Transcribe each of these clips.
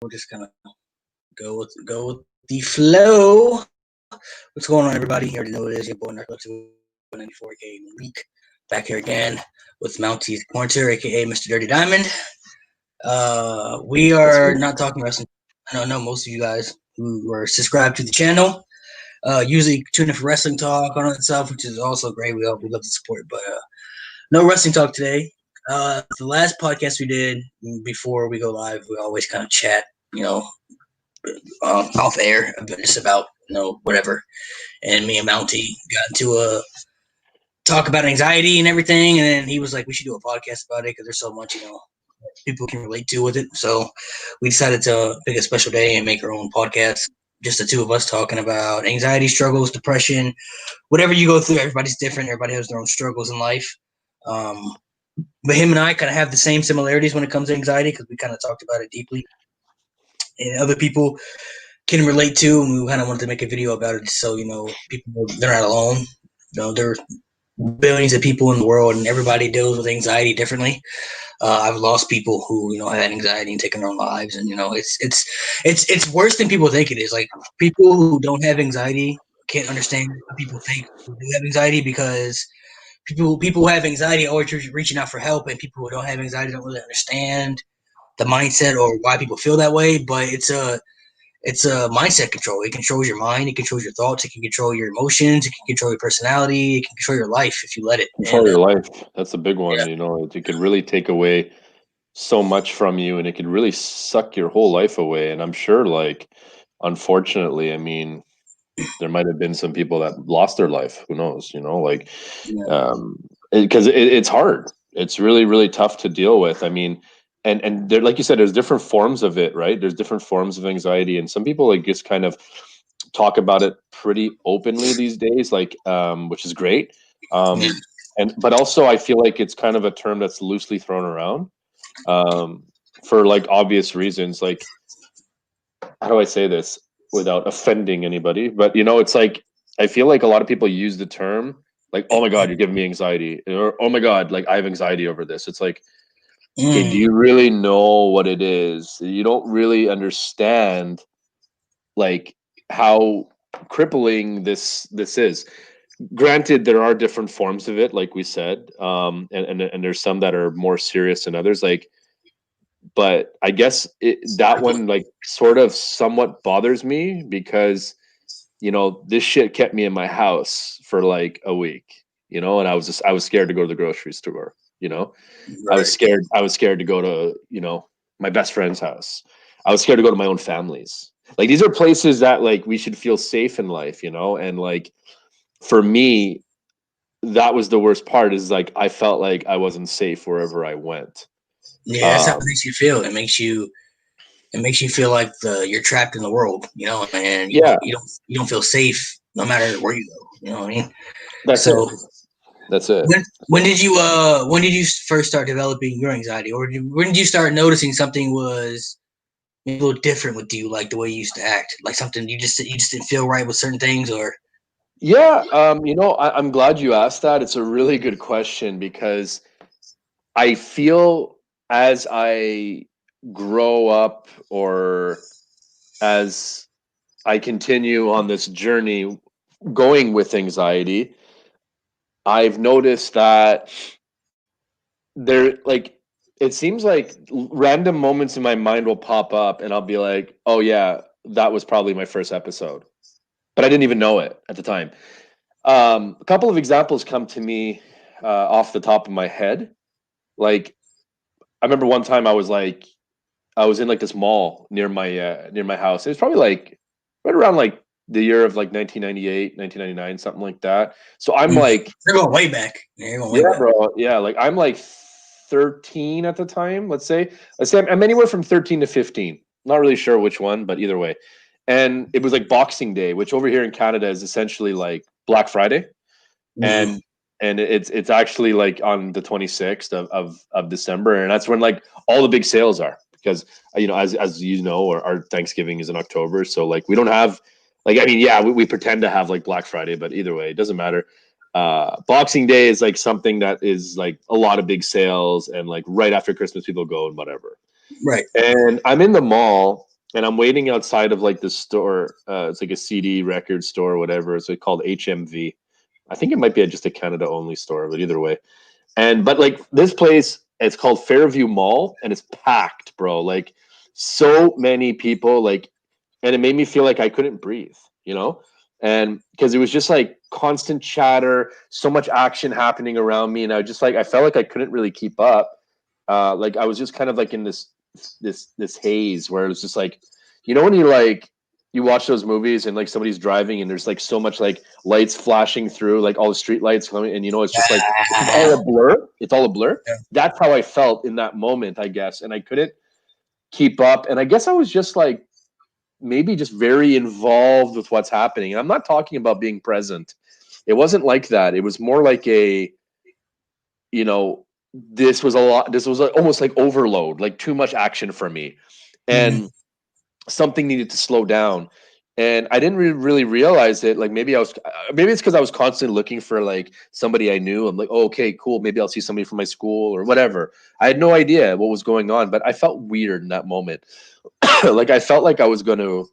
we're just gonna go with the flow. What's going on, everybody? You already know what it is. Your boy Narcolepsy 194, aka Malik, back here again with Mounties Pointer, aka Mr. Dirty Diamond. We are not talking wrestling. I know most of you guys who are subscribed to the channel usually tune in for wrestling talk on itself, which is also great. We love to support, but no wrestling talk today. The last podcast we did before we go live, we always kind of chat, off air, just about whatever. And me and Mountie got into a talk about anxiety and everything, and then he was like, "We should do a podcast about it because there's so much people can relate to with it." So we decided to pick a special day and make our own podcast. Just the two of us talking about anxiety, struggles, depression, whatever you go through. Everybody's different. Everybody has their own struggles in life. But him and I kind of have the same similarities when it comes to anxiety because we kind of talked about it deeply. And other people can relate to, and we kind of wanted to make a video about it so, people know they're not alone. There are billions of people in the world, and everybody deals with anxiety differently. I've lost people who, had anxiety and taken their own lives, and it's worse than people think it is. Like, people who don't have anxiety can't understand what people think who do have anxiety, because people who have anxiety are always reaching out for help, and people who don't have anxiety don't really understand the mindset or why people feel that way. But it's a mindset control. It controls your mind. It controls your thoughts. It can control your emotions. It can control your personality. It can control your life if you let it. Control your life. That's a big one. Yeah. It could really take away so much from you, and it could really suck your whole life away. And I'm sure, unfortunately, there might have been some people that lost their life. Who knows? Because it's hard. It's really, really tough to deal with. And there, like you said, there's different forms of it, right? There's different forms of anxiety, and some people just kind of talk about it pretty openly these days, which is great. But also I feel like it's kind of a term that's loosely thrown around for obvious reasons. How do I say this without offending anybody? But it's I feel like a lot of people use the term "Oh my God, you're giving me anxiety," or "Oh my God, I have anxiety over this." It's okay, do you really know what it is? You don't really understand how crippling this is. Granted, there are different forms of it, like we said, and there's some that are more serious than others. But I guess that one sort of somewhat bothers me because this shit kept me in my house for a week, and I was scared to go to the grocery store. Right. I was scared to go to my best friend's house. I was scared to go to my own family's. These are places that we should feel safe in life, and for me, that was the worst part, is I felt like I wasn't safe wherever I went. Yeah, that's how it makes you feel. It makes you feel like you're trapped in the world, and you don't feel safe no matter where you go. You know what I mean? That's it. When did you first start developing your anxiety, or when did you start noticing something was a little different with you, like the way you used to act, like something you just didn't feel right with certain things, or? Yeah, I'm glad you asked that. It's a really good question because I feel as I grow up, or as I continue on this journey going with anxiety, I've noticed that it seems like random moments in my mind will pop up and I'll be like, oh yeah, that was probably my first episode. But I didn't even know it at the time. A couple of examples come to me off the top of my head. I remember one time I was in this mall near my house. It was probably right around the year of 1998, 1999, something like that. So I'm you're going way back. Bro. Yeah, I'm 13 at the time. Let's say I'm anywhere from 13 to 15. Not really sure which one, but either way. And it was Boxing Day, which over here in Canada is essentially Black Friday. And it's actually on the 26th of December, and that's when all the big sales are, because as you know, our Thanksgiving is in October, so we don't have we pretend to have Black Friday, but either way, it doesn't matter. Boxing Day is something that is a lot of big sales, and right after Christmas people go and whatever. Right. And I'm in the mall and I'm waiting outside of like the store. It's like a CD record store or whatever. It's like called HMV. I think it might be just a Canada only store, but either way. But like this place, it's called Fairview Mall, and it's packed, bro. Like so many people, like, and it made me feel like I couldn't breathe, you know? And because it was just like constant chatter, so much action happening around me, and I just like I felt like I couldn't really keep up. Like I was just kind of like in this haze where it was just like, you know, when you watch those movies and like somebody's driving and there's like so much like lights flashing through, like all the street lights coming, and you know it's just like it's all a blur. It's all a blur. Yeah. That's how I felt in that moment, I guess, and I couldn't keep up. And I guess I was just like maybe just very involved with what's happening. And I'm not talking about being present. It wasn't like that. It was more like a, you know, this was a lot. This was almost like overload, like too much action for me, and something needed to slow down. And I didn't really realize it. Like maybe maybe it's because I was constantly looking for like somebody I knew. I'm like, oh, okay, cool. Maybe I'll see somebody from my school or whatever. I had no idea what was going on, but I felt weird in that moment. Like I felt like I was going to.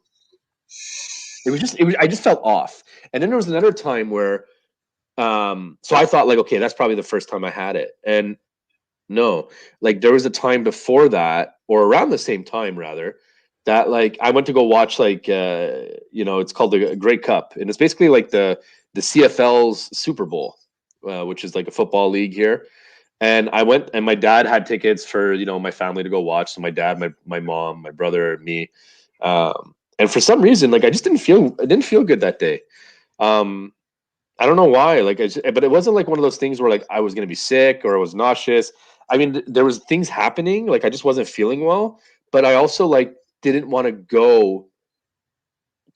I just felt off. And then there was another time where, so I thought like, okay, that's probably the first time I had it, and no, like there was a time before that, or around the same time rather, that like I went to go watch like it's called the Grey Cup, and it's basically like the CFL's Super Bowl, which is like a football league here. And I went, and my dad had tickets for my family to go watch. So my dad, my mom, my brother, me, and for some reason, like I didn't feel good that day. Um, I don't know why. But it wasn't like one of those things where like I was gonna be sick or I was nauseous. I mean, there was things happening. Like I just wasn't feeling well. But I also like didn't want to go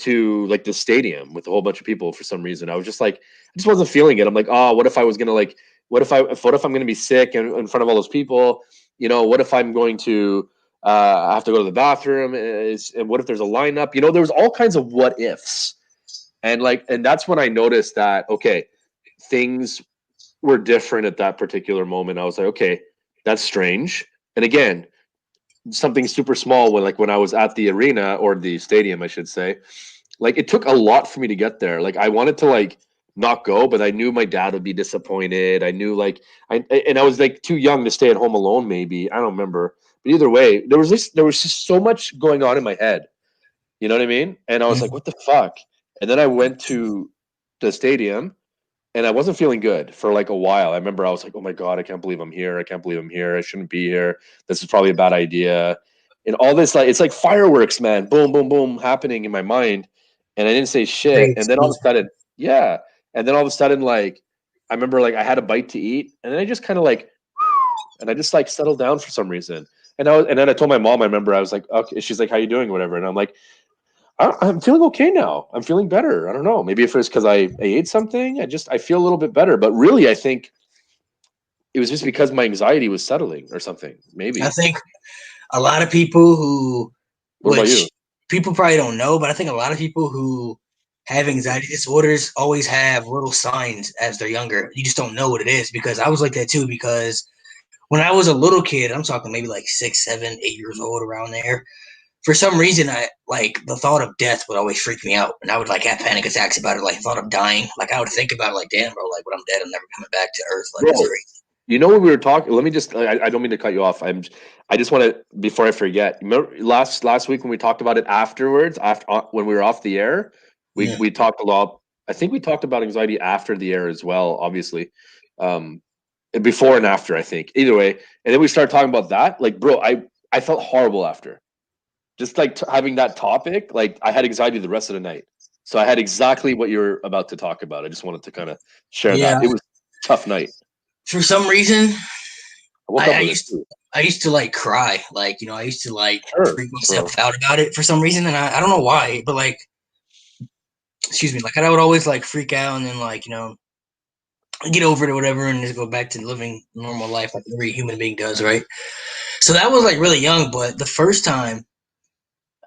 to like the stadium with a whole bunch of people for some reason. I was just like, I just wasn't feeling it. I'm like, oh, what if I was gonna like, what if I'm gonna be sick in front of all those people? What if I'm going to have to go to the bathroom? And what if there's a lineup? There was all kinds of what ifs. And that's when I noticed that, okay, things were different at that particular moment. I was like, okay, that's strange. And again, something super small when I was at the arena, or the stadium, I should say, like it took a lot for me to get there. Like I wanted to like not go, but I knew my dad would be disappointed. I knew like I was like too young to stay at home alone, maybe. I don't remember. But either way, there was just so much going on in my head. You know what I mean? And I was like, what the fuck? And then I went to the stadium, and I wasn't feeling good for like a while. I remember I was like, oh my God, I can't believe I'm here. I can't believe I'm here. I shouldn't be here. This is probably a bad idea. And all this, like, it's like fireworks, man. Boom, boom, boom, happening in my mind. And I didn't say shit. And then all of a sudden, yeah. And then all of a sudden, like, I remember like I had a bite to eat, and then I just kind of like, and I just like settled down for some reason. And then I told my mom, I remember I was like, okay, she's like, how you doing? Whatever. And I'm like, I'm feeling okay now. I'm feeling better. I don't know. Maybe if it's because I ate something, I feel a little bit better. But really, I think it was just because my anxiety was settling or something. Maybe. I think a lot of people who, What about you? people probably don't know, but I think a lot of people who have anxiety disorders always have little signs as they're younger. You just don't know what it is, because I was like that too. Because when I was a little kid, I'm talking maybe like 6, 7, 8 years old, around there, for some reason, I like the thought of death would always freak me out, and I would like have panic attacks about it. Like thought of dying, like I would think about it, like, damn, bro, like when I'm dead, I'm never coming back to Earth. Like that's Bro, crazy. you know what we were talking? Let me just. I don't mean to cut you off. I just want to, before I forget. Remember last week when we talked about it afterwards, after when we were off the air, we Yeah. we talked a lot. I think we talked about anxiety after the air as well. Obviously, before and after. I think either way, and then we started talking about that. Like, bro, I felt horrible after. Just like having that topic, like I had anxiety the rest of the night. So I had exactly what you're about to talk about. I just wanted to kind of share Yeah. that. It was a tough night. For some reason, I woke up I with it used too. I used to like cry, like I used to like Sure, freak bro. myself out about it for some reason, and I don't know why, but like, excuse me, like I would always like freak out and then like get over it or whatever, and just go back to living normal life like every human being does, right? So that was like really young, but the first time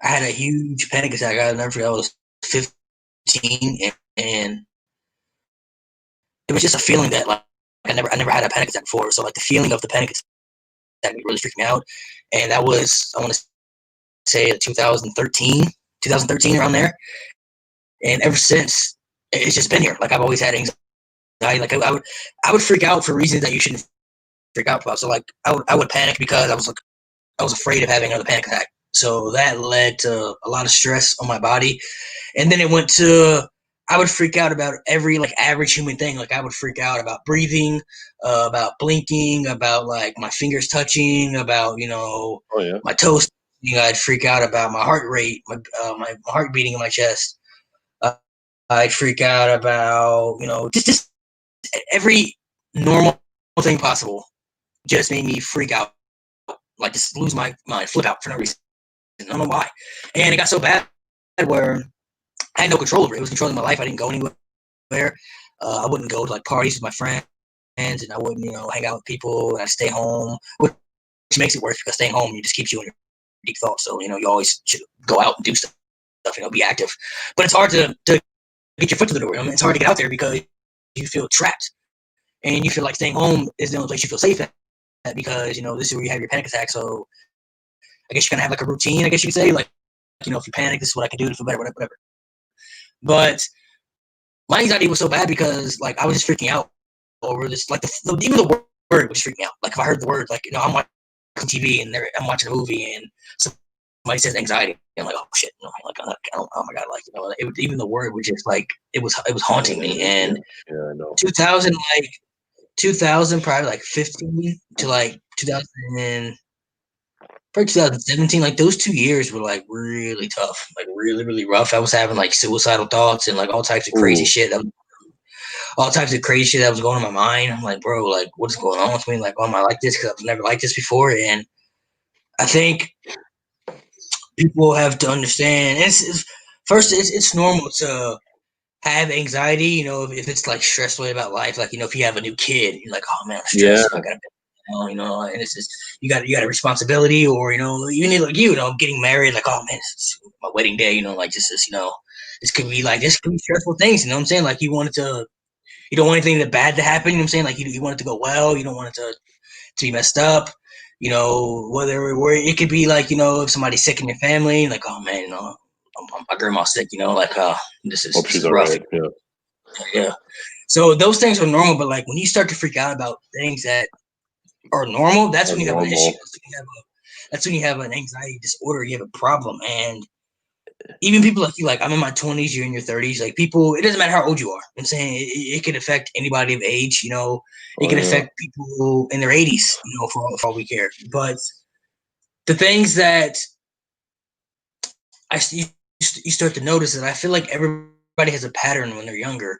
I had a huge panic attack. I never forget. I was 15, and it was just a feeling that like I never had a panic attack before. So like the feeling of the panic attack really freaked me out, and that was, I want to say 2013 around there. And ever since, it's just been here. Like I've always had anxiety. Like I would freak out for reasons that you shouldn't freak out about. So like I would panic because I was afraid of having another panic attack. So that led to a lot of stress on my body. And then it went to I would freak out about every like average human thing. Like I would freak out about breathing, about blinking, about like my fingers touching, about my toes. I'd freak out about my heart rate, my heart beating in my chest. I'd freak out about just every normal thing possible. Just made me freak out, like just lose my mind, flip out for no reason. I don't know why. And it got so bad where I had no control over it. It was controlling my life. I didn't go anywhere. I wouldn't go to like parties with my friends, and I wouldn't, hang out with people. And I'd stay home, which makes it worse because staying home just keeps you in your deep thoughts. So you always should go out and do stuff. Be active. But it's hard to get your foot to the door. It's hard to get out there because you feel trapped, and you feel like staying home is the only place you feel safe at because this is where you have your panic attack. So I guess you're gonna have like a routine. I guess you could say like if you panic, this is what I can do to feel better, whatever. But my anxiety was so bad because like I was just freaking out over this. Like even the word was freaking out. Like if I heard the word, like I'm watching TV and I'm watching a movie and somebody says anxiety, I'm like, oh shit, like oh my god, like even the word was just like it was haunting me. And yeah, I know. 2000 probably like 15 to like 2000 probably 2017, like those 2 years were like really tough, like really, really rough. I was having like suicidal thoughts and like all types of crazy shit. All types of crazy shit that was going on in my mind. I'm like, bro, like what's going on with me? Like, why am I like this? Because I've never liked this before. And I think people have to understand. It's normal to have anxiety. If it's like stressful about life, like if you have a new kid, you're like, oh man, I'm stressed. I gotta. And it's just you got a responsibility, or even like getting married, like, oh man, it's my wedding day, like just this, this could be stressful things, what I'm saying? Like you don't want anything bad to happen, what I'm saying? Like you want it to go well, you don't want it to be messed up, whether it could be like, if somebody's sick in your family, like, oh man, my grandma's sick, like this is rough. Right. Yeah. So those things are normal, but like when you start to freak out about things that are normal, that's when you have an issue. That's when you have an anxiety disorder. You have a problem. And even people like you, like I'm in my 20s, you're in your 30s. Like people, it doesn't matter how old you are. I'm saying it can affect anybody of age. It can affect people in their 80s. For all we care. But the things that you start to notice that I feel like everybody has a pattern when they're younger,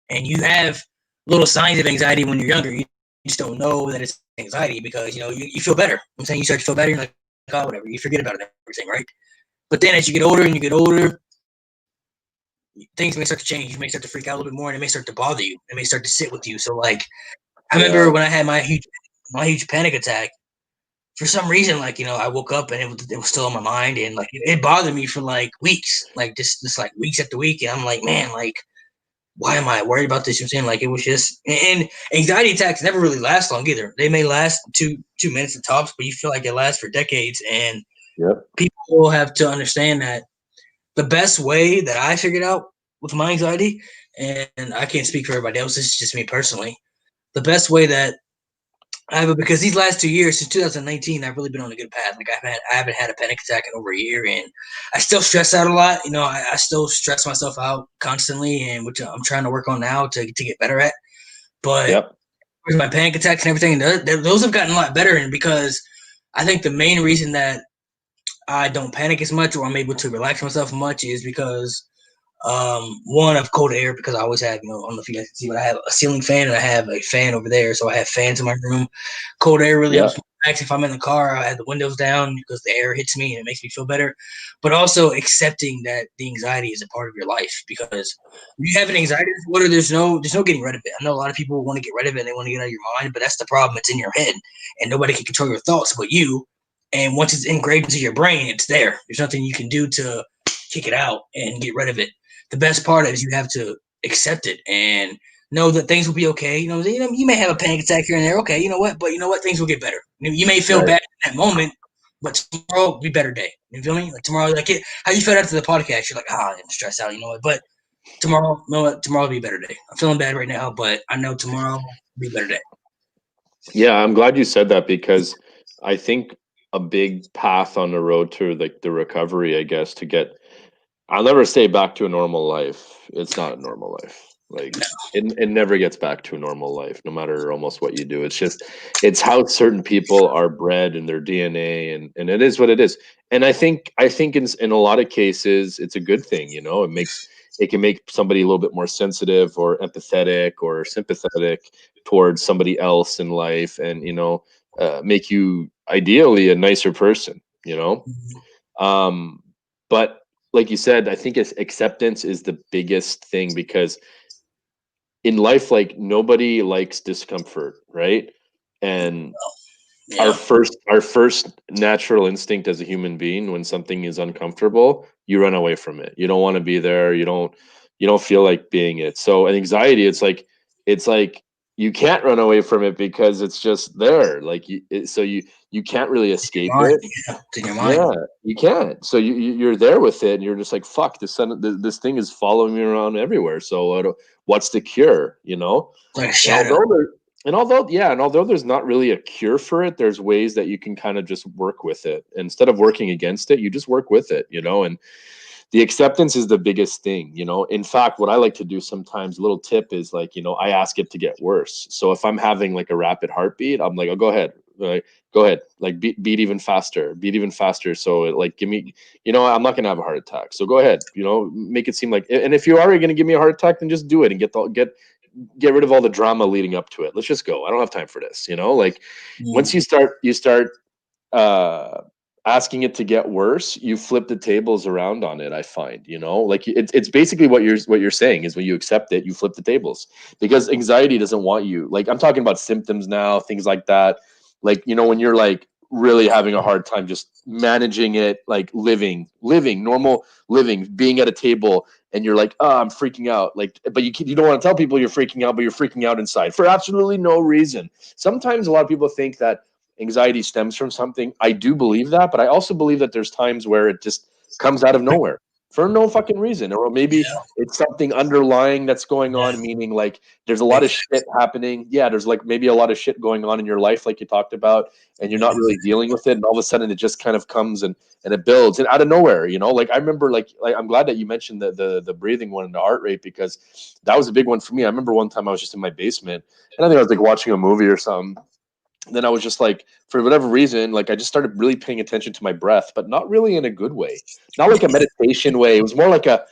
and you have little signs of anxiety when you're younger. You just don't know that it's anxiety because you feel better. I'm saying you start to feel better. You're like, oh, whatever. You forget about it, everything, right? But then as you get older, things may start to change. You may start to freak out a little bit more, and it may start to bother you. It may start to sit with you. So like, I remember when I had my huge panic attack. For some reason, like I woke up and it was still on my mind, and like it bothered me for like weeks, like just like weeks after week. And I'm like, man, like, why am I worried about this? I'm saying, like, it was just, and anxiety attacks never really last long either. They may last two minutes at tops, but you feel like they last for decades. And people have to understand that the best way that I figured out with my anxiety, and I can't speak for everybody else, this is just me personally, the best way that I have, because these last 2 years, since 2019, I've really been on a good path. Like I haven't had a panic attack in over a year, and I still stress out a lot. I still stress myself out constantly, and which I'm trying to work on now to get better at. But with my panic attacks and everything, those have gotten a lot better, and because I think the main reason that I don't panic as much, or I'm able to relax myself much, is because one, of cold air, because I always have, I don't know if you guys can see, but I have a ceiling fan and I have a fan over there. So I have fans in my room. Cold air really helps me relax. If I'm in the car, I have the windows down because the air hits me and it makes me feel better. But also accepting that the anxiety is a part of your life, because when you have an anxiety disorder, there's no getting rid of it. I know a lot of people want to get rid of it and they want to get out of your mind, but that's the problem. It's in your head, and nobody can control your thoughts but you. And once it's engraved into your brain, it's there. There's nothing you can do to kick it out and get rid of it. The best part is you have to accept it and know that things will be okay. You may have a panic attack here and there. Okay, you know what? But you know what? Things will get better. You may feel bad in that moment, but tomorrow will be a better day. You feel me? Like tomorrow, like how you felt after the podcast, you're like, I'm stressed out, you know what? But tomorrow, you know what? Tomorrow will be a better day. I'm feeling bad right now, but I know tomorrow will be a better day. Yeah, I'm glad you said that because I think a big path on the road to like the recovery, I guess, to get I'll never say back to a normal life. It's not a normal life. Like it never gets back to a normal life, no matter almost what you do. It's just it's how certain people are bred in their DNA and it is what it is. And I think in a lot of cases it's a good thing, you know. It can make somebody a little bit more sensitive or empathetic or sympathetic towards somebody else in life and make you ideally a nicer person, you know. But like you said, I think acceptance is the biggest thing because in life, like nobody likes discomfort, right? And our Yeah. first natural instinct as a human being when something is uncomfortable, you run away from it. You don't want to be there. You don't feel like being it. So anxiety, it's like you can't run away from it because it's just there. Like you can't really escape Mind. it. Yeah. It's in your mind. Yeah, you can't. So you're there with it, and you're just like, "Fuck, this thing is following me around everywhere." So what's the cure? You know? It's like a And shadow. although there's not really a cure for it, there's ways that you can kind of just work with it. Instead of working against it, you just work with it. You know, and the acceptance is the biggest thing. You know, in fact, what I like to do sometimes, a little tip is like, I ask it to get worse. So if I'm having like a rapid heartbeat, I'm like, oh, go ahead. Go ahead, like beat even faster, beat even faster. So like, give me, I'm not gonna have a heart attack. So go ahead, make it seem like. And if you're already gonna give me a heart attack, then just do it and get rid of all the drama leading up to it. Let's just go. I don't have time for this. Like once you start uh asking it to get worse, you flip the tables around on it. I find, like it's basically what you're saying is when you accept it, you flip the tables because anxiety doesn't want you. Like I'm talking about symptoms now, things like that. Like when you're like really having a hard time just managing it, like living normal living, being at a table and you're like, oh, I'm freaking out, like, but you don't want to tell people you're freaking out, but you're freaking out inside for absolutely no reason. Sometimes a lot of people think that anxiety stems from something. I do believe that, but I also believe that there's times where it just comes out of nowhere for no fucking reason. Or maybe Yeah. it's something underlying that's going Yeah. on, meaning like there's a lot Big of shit happening. Yeah, there's like maybe a lot of shit going on in your life, like you talked about, and you're not really dealing with it. And all of a sudden it just kind of comes and it builds and out of nowhere, like I remember like I'm glad that you mentioned the breathing one and the heart rate because that was a big one for me. I remember one time I was just in my basement and I think I was like watching a movie or something. Then I was just like, for whatever reason, like I just started really paying attention to my breath, but not really in a good way, not like a meditation way. It was more like a,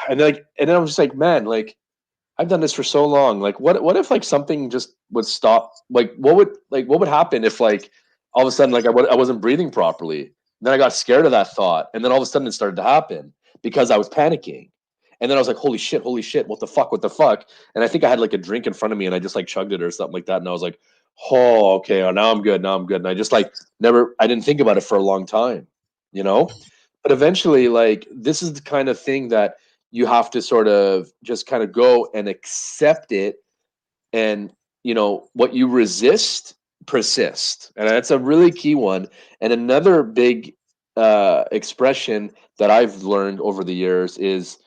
and then I was just like, man, like I've done this for so long. Like, what if like something just would stop? Like, what would happen if like all of a sudden like I wasn't breathing properly? Then I got scared of that thought, and then all of a sudden it started to happen because I was panicking. And then I was like, holy shit, what the fuck, what the fuck? And I think I had like a drink in front of me, and I just like chugged it or something like that. And I was like, oh, okay, now I'm good, now I'm good. And I just like I didn't think about it for a long time, you know. But eventually, like this is the kind of thing that you have to sort of just kind of go and accept it, and what you resist persist, and that's a really key one. And another big expression that I've learned over the years is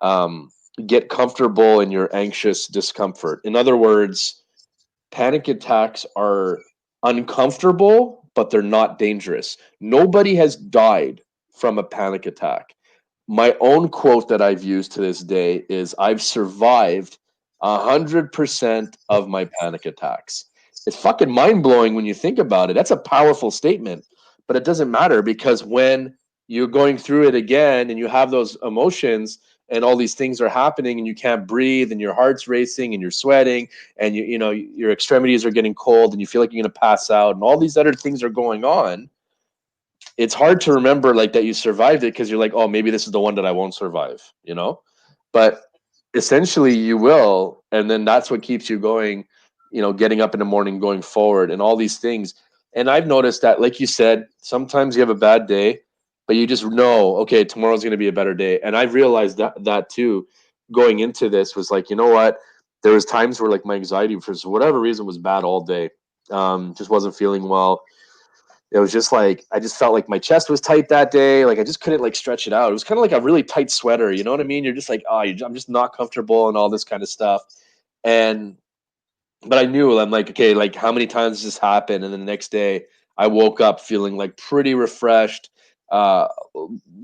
um, get comfortable in your anxious discomfort. In other words, panic attacks are uncomfortable, but they're not dangerous. Nobody has died from a panic attack. My own quote that I've used to this day is I've survived 100% of my panic attacks. It's fucking mind blowing when you think about it. That's a powerful statement, but it doesn't matter because when you're going through it again and you have those emotions and all these things are happening and you can't breathe and your heart's racing and you're sweating and your extremities are getting cold and you feel like you're going to pass out and all these other things are going on, it's hard to remember like that you survived it because you're like, oh, maybe this is the one that I won't survive. But essentially you will, and then that's what keeps you going, getting up in the morning, going forward, and all these things. And I've noticed that, like you said, sometimes you have a bad day, but you just know, okay, tomorrow's going to be a better day. And I've realized that too, going into this was like, you know what? There was times where like my anxiety for whatever reason was bad all day. Just wasn't feeling well. it was just like I just felt like my chest was tight that day. Like I just couldn't like stretch it out. It was kind of like a really tight sweater. You know what I mean? You're just like, oh, I'm just not comfortable and all this kind of stuff. And but I knew I'm like, okay, like how many times does this happen? And then the next day, I woke up feeling like pretty refreshed. Uh,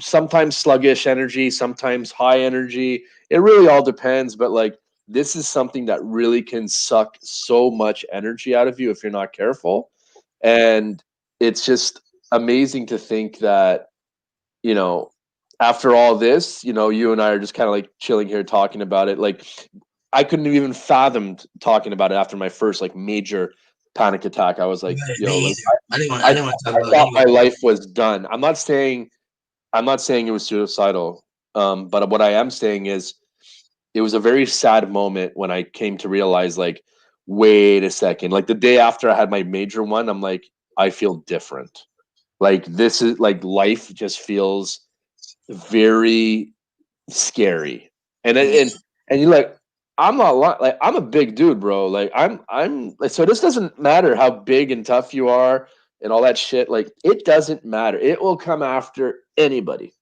Sometimes sluggish energy, sometimes high energy. It really all depends. But like this is something that really can suck so much energy out of you if you're not careful. And it's just amazing to think that, you know, after all this, you know, you and I are just kind of like chilling here talking about it. Like I couldn't have even fathomed talking about it after my first like major panic attack. I was like, Right, yo, me like, either. I I, didn't want to talk I about it thought anyway. my life was done. I'm not saying it was suicidal. But what I am saying is it was a very sad moment when I came to realize like, wait a second. Like the day after I had my major one, I'm like, I feel different. Like this is like life just feels very scary. And Yeah. and you're like, I'm not like I'm a big dude, bro. Like I'm like so this doesn't matter how big and tough you are and all that shit. Like it doesn't matter. It will come after anybody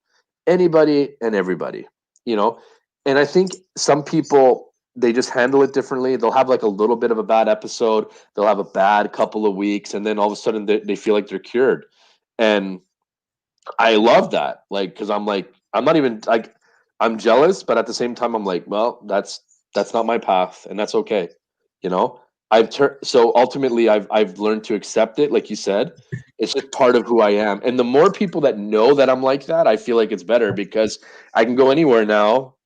and everybody, you know. And I think some people they just handle it differently. They'll have like a little bit of a bad episode, they'll have a bad couple of weeks, and then all of a sudden they feel like they're cured. And I love that. Like, because I'm like, I'm not even like, I'm jealous, but at the same time, I'm like, well, that's not my path, and that's okay. You know, so ultimately, I've learned to accept it. Like you said, it's just part of who I am. And the more people that know that I'm like that, I feel like it's better because I can go anywhere now,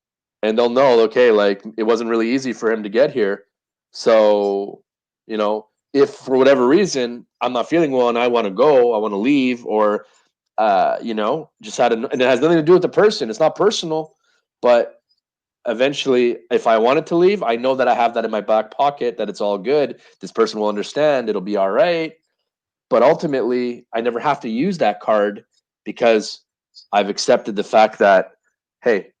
and they'll know, okay, like it wasn't really easy for him to get here. So, you know, if for whatever reason I'm not feeling well and I want to go, I want to leave, or you know, just and it has nothing to do with the person. It's not personal, but eventually, if I wanted to leave, I know that I have that in my back pocket, that it's all good. This person will understand. It'll be all right. But ultimately, I never have to use that card because I've accepted the fact that, hey,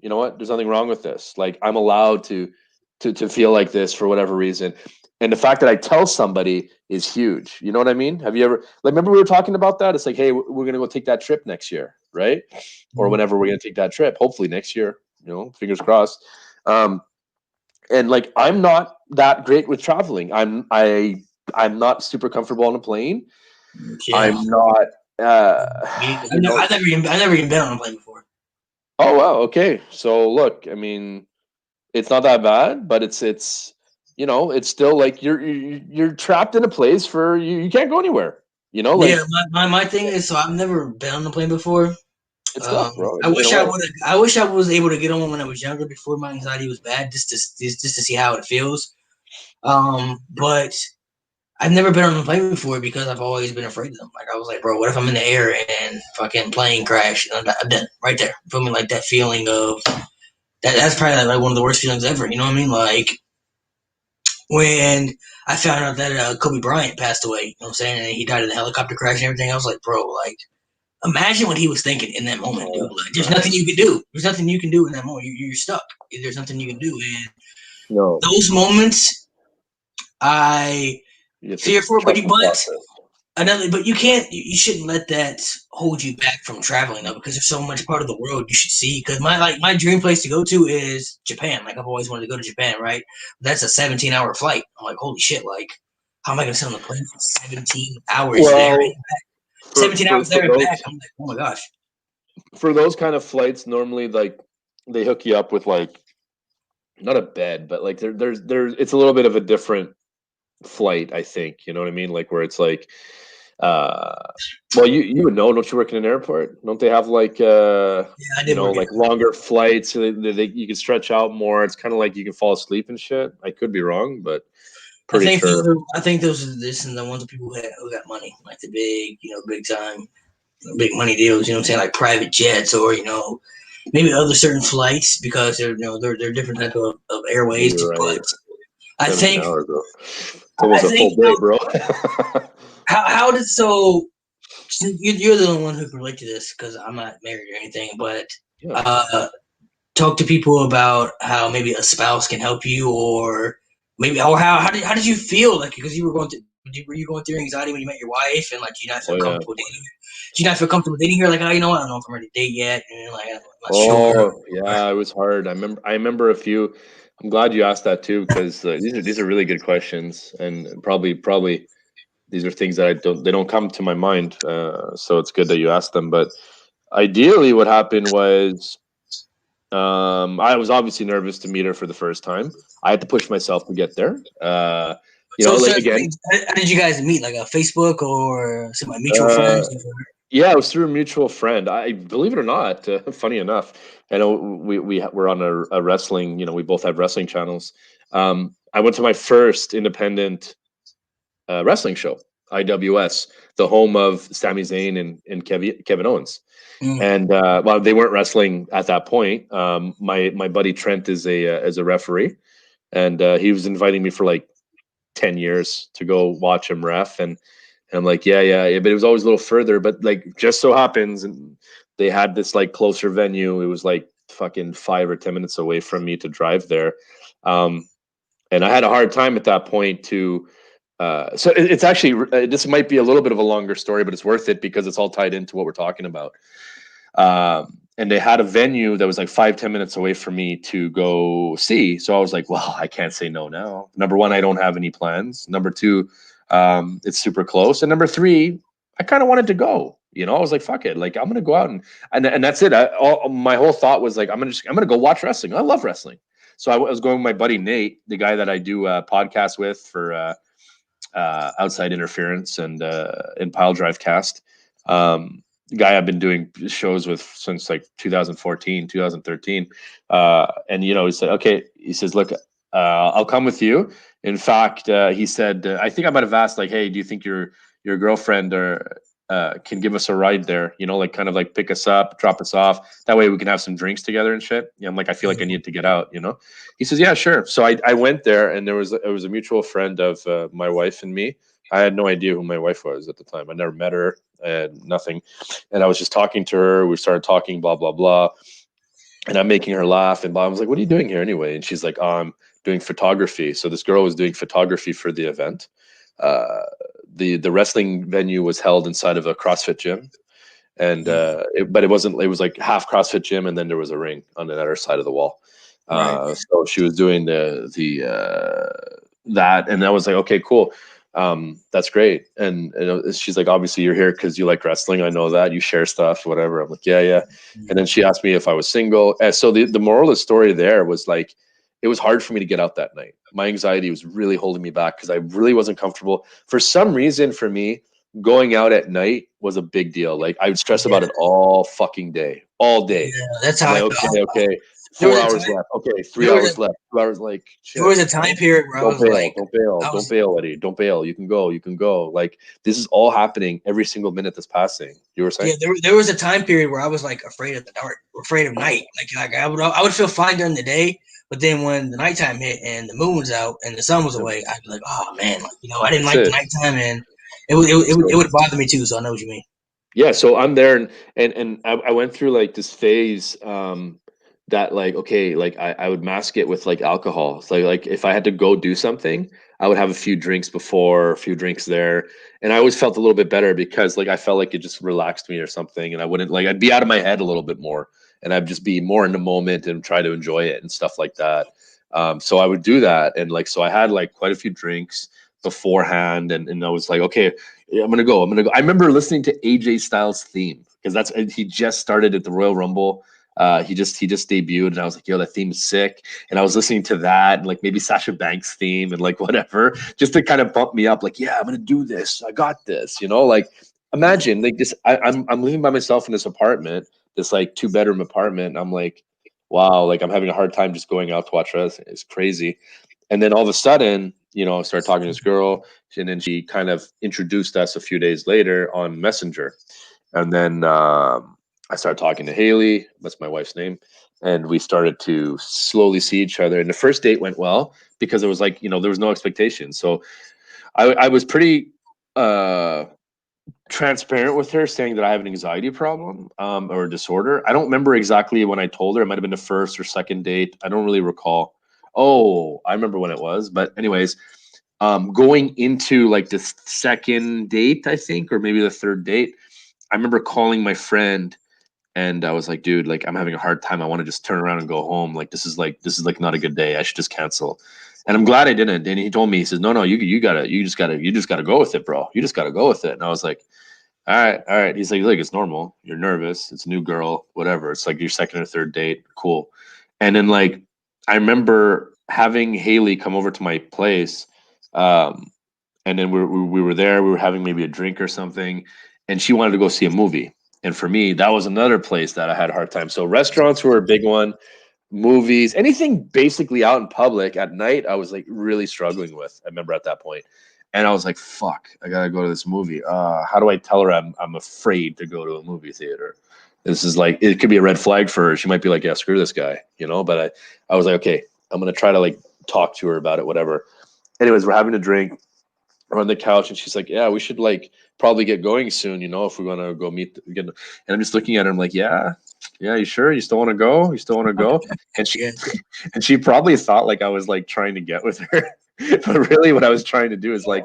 you know what? There's nothing wrong with this. Like I'm allowed to feel like this for whatever reason. And the fact that I tell somebody is huge. You know what I mean? Have you ever like remember we were talking about that? It's like, hey, we're gonna go take that trip next year, right? Or whenever we're gonna take that trip, hopefully next year. You know, fingers crossed. Um, and like I'm not that great with traveling. I'm not super comfortable on a plane. Yeah. I'm not you know. I've never even been on a plane before. Oh wow, okay. So look, I mean, it's not that bad, but it's you know, it's still like you're trapped in a place for you can't go anywhere. You know, Yeah, like my thing is, so I've never been on a plane before. it's tough, bro, I in a wish I way. would. I wish I was able to get on one when I was younger, before my anxiety was bad, just to see how it feels. But I've never been on a plane before because I've always been afraid of them. Like I was like, bro, what if I'm in the air and fucking plane crash? I'm done right there. You feel me? Like that feeling of that. That's probably like one of the worst feelings ever. You know what I mean? Like when I found out that Kobe Bryant passed away. You know what I'm saying? And he died in a helicopter crash and everything. I was like, bro, like imagine what he was thinking in that moment, dude. Oh Like, there's man. nothing you can do. There's nothing you can do in that moment. You're stuck. There's nothing you can do. And No, those moments, I you have to fear for. trust the process. But you can't. You shouldn't let that hold you back from traveling though, because there's so much part of the world you should see. Because my dream place to go to is Japan. Like I've always wanted to go to Japan, right? That's a 17-hour flight. I'm like, holy shit! Like, how am I gonna sit on the plane for 17 hours there? Well, 17 hours for there and back. those I'm like, oh my gosh. kind of flights, normally like they hook you up with like not a bed, but like there's it's a little bit of a different flight, I think. You know what I mean? Like where it's like uh well you would know, don't you work in an airport? Don't they have like Yeah, I you did know, work at. like longer flights so you can stretch out more. It's kind of like you can fall asleep and shit. I could be wrong, but pretty sure. I think those are this and the ones of people who got money, like the big, big time, big money deals. You know what I'm saying? Like private jets or maybe other certain flights because they're different type of airways. You're But right. I 17 think hours, bro. It's I almost a think full day, bro. how did so you're the only one who can relate to this because I'm not married or anything, but Yeah. uh, talk to people about how maybe a spouse can help you or maybe or how did you feel like because you were going through Were you going through anxiety when you met your wife, and like, do you not feel Oh yeah. comfortable dating? Do you not feel comfortable dating her? Like, oh, you know what? I don't know if I'm ready to date yet, and like, I'm not sure. Oh yeah, it was hard. I remember a few. I'm glad you asked that too, because these are really good questions, and probably these are things that they don't come to my mind. So it's good that you asked them. But ideally, what happened was, I was obviously nervous to meet her for the first time. I had to push myself to get there. So Like again, how did you guys meet? Like a Facebook or some like mutual uh, friends? yeah, it was through a mutual friend. I believe it or not, funny enough, I know we're on a wrestling. We both have wrestling channels. I went to my first independent wrestling show, IWS, the home of Sami Zayn and Kevin Owens. Mm. And well, they weren't wrestling at that point. My buddy Trent is a referee, and he was inviting me for like 10 years to go watch him ref, and I'm like, yeah, but it was always a little further. But like, just so happens, and they had this like closer venue. It was like fucking 5 or 10 minutes away from me to drive there, um, and I had a hard time at that point to. So it's actually this might be a little bit of a longer story, but it's worth it because it's all tied into what we're talking about. And they had a venue that was like 5-10 minutes away from me to go see. So I was like, well, I can't say no now. Number one, I don't have any plans. Number two, it's super close. And number three, I kind of wanted to go. I was like, fuck it. Like, I'm gonna go out and that's it. My whole thought was like, I'm gonna go watch wrestling. I love wrestling. So I was going with my buddy Nate, the guy that I do a podcast with for Outside Interference and in Pile Drive Cast. Guy I've been doing shows with since like 2014, 2013. And he said, okay, he says, look, I'll come with you. In fact, he said, I think I might have asked, like, hey, do you think your girlfriend or can give us a ride there? Like kind of like pick us up, drop us off. That way we can have some drinks together and shit. I'm like, I feel like I need to get out. He says, yeah, sure. So I went there, and it was a mutual friend of my wife and me. I had no idea who my wife was at the time. I never met her, and nothing. And I was just talking to her. We started talking, blah blah blah, and I'm making her laugh. And I was like, "What are you doing here anyway?" And she's like, "Oh, I'm doing photography." So this girl was doing photography for the event. Uh, the wrestling venue was held inside of a CrossFit gym, and but it wasn't. It was like half CrossFit gym, and then there was a ring on the other side of the wall. Right. So she was doing the that, and I was like, okay, cool. That's great. And she's like, obviously you're here because you like wrestling. I know that you share stuff, whatever. I'm like, yeah. And then she asked me if I was single. And so the moral of the story there was like, it was hard for me to get out that night. My anxiety was really holding me back because I really wasn't comfortable. For some reason, for me, going out at night was a big deal. Like I would stress Yeah. about it all fucking day, all day. Yeah, that's I'm how I like, felt. okay, There was 4 a hours time. left. Okay, three There was hours a left. 2 hours, like there was shit. a time period where I Don't was bail, like, don't bail, I don't was bail, Eddie. Don't bail. You can go, you can go. Like this is all happening every single minute that's passing. You were saying? yeah. There was a time period where I was like afraid of the dark, afraid of night. Like I would feel fine during the day, but then when the nighttime hit and the moon was out and the sun was away, I'd be like, oh man, like, I didn't That's like the it. nighttime, and it would bother me too. So I know what you mean. Yeah, so I'm there, and I went through like this phase, that like, okay, like I would mask it with like alcohol. So like if I had to go do something, I would have a few drinks before, a few drinks there, and I always felt a little bit better because like I felt like it just relaxed me or something, and I wouldn't like I'd be out of my head a little bit more, and I'd just be more in the moment and try to enjoy it and stuff like that. So I would do that, and like so I had like quite a few drinks beforehand, and I was like, okay, yeah, I'm gonna go. I'm gonna go. I remember listening to AJ Styles' theme because he just started at the Royal Rumble. He just debuted, and I was like, yo, that theme is sick. And I was listening to that, and like maybe Sasha Banks' theme, and like whatever, just to kind of bump me up. Like, yeah, I'm gonna do this. I got this. Like imagine like this. I'm living by myself in this apartment, this like 2-bedroom apartment. And I'm like, wow, like I'm having a hard time just going out to watch wrestling. It's crazy. And then all of a sudden, I started talking to this girl, and then she kind of introduced us a few days later on Messenger. And then I started talking to Haley, that's my wife's name, and we started to slowly see each other. And the first date went well because it was like, there was no expectation. So I was pretty transparent with her, saying that I have an anxiety problem, or a disorder. I don't remember exactly when I told her. It might have been the first or second date. I don't really recall. Oh, I remember when it was. But anyways, Going into like the second date, I think, or maybe the third date, I remember calling my friend and I was like, dude, like I'm having a hard time. I want to just turn around and go home. Like this is like not a good day. I should just cancel. And I'm glad I didn't. And he told me, he says, no, you just gotta go with it, bro. You just gotta go with it. And I was like, all right. He's like, look, it's normal. You're nervous. It's a new girl, whatever. It's like your second or third date. Cool. And then like I remember having Haley come over to my place. And then we were there, we were having maybe a drink or something, and she wanted to go see a movie. And for me, that was another place that I had a hard time. So restaurants were a big one, movies, anything basically out in public at night, I was like really struggling with. I remember at that point. And I was like, fuck, I gotta go to this movie. How do I tell her I'm afraid to go to a movie theater? This is like, it could be a red flag for her. She might be like, yeah, screw this guy, you know? But I was like, okay, I'm gonna try to like talk to her about it, whatever. Anyways, we're having a drink. We're on the couch, and she's like, yeah, we should like probably get going soon, you know, if we want to go meet again. And I'm just looking at her, I'm like, yeah, you sure? You still want to go? You still want to go? And she Yeah. and she probably thought like I was like trying to get with her. But really what I was trying to do is like,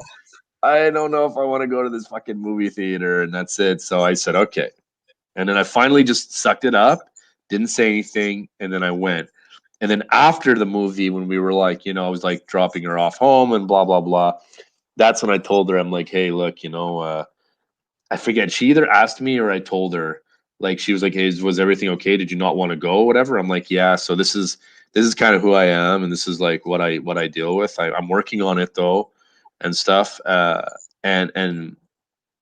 I don't know if I want to go to this fucking movie theater, and that's it. So I said, okay. And then I finally just sucked it up, didn't say anything, and then I went. And then after the movie, when we were like, you know, I was like dropping her off home and blah, blah, blah. That's when I told her, I'm like, hey, look, you know, I forget. She either asked me or I told her. Like she was like, hey, was everything okay? Did you not want to go? Whatever. I'm like, yeah. So this is kind of who I am, and this is like what I deal with. I'm working on it though, and stuff. And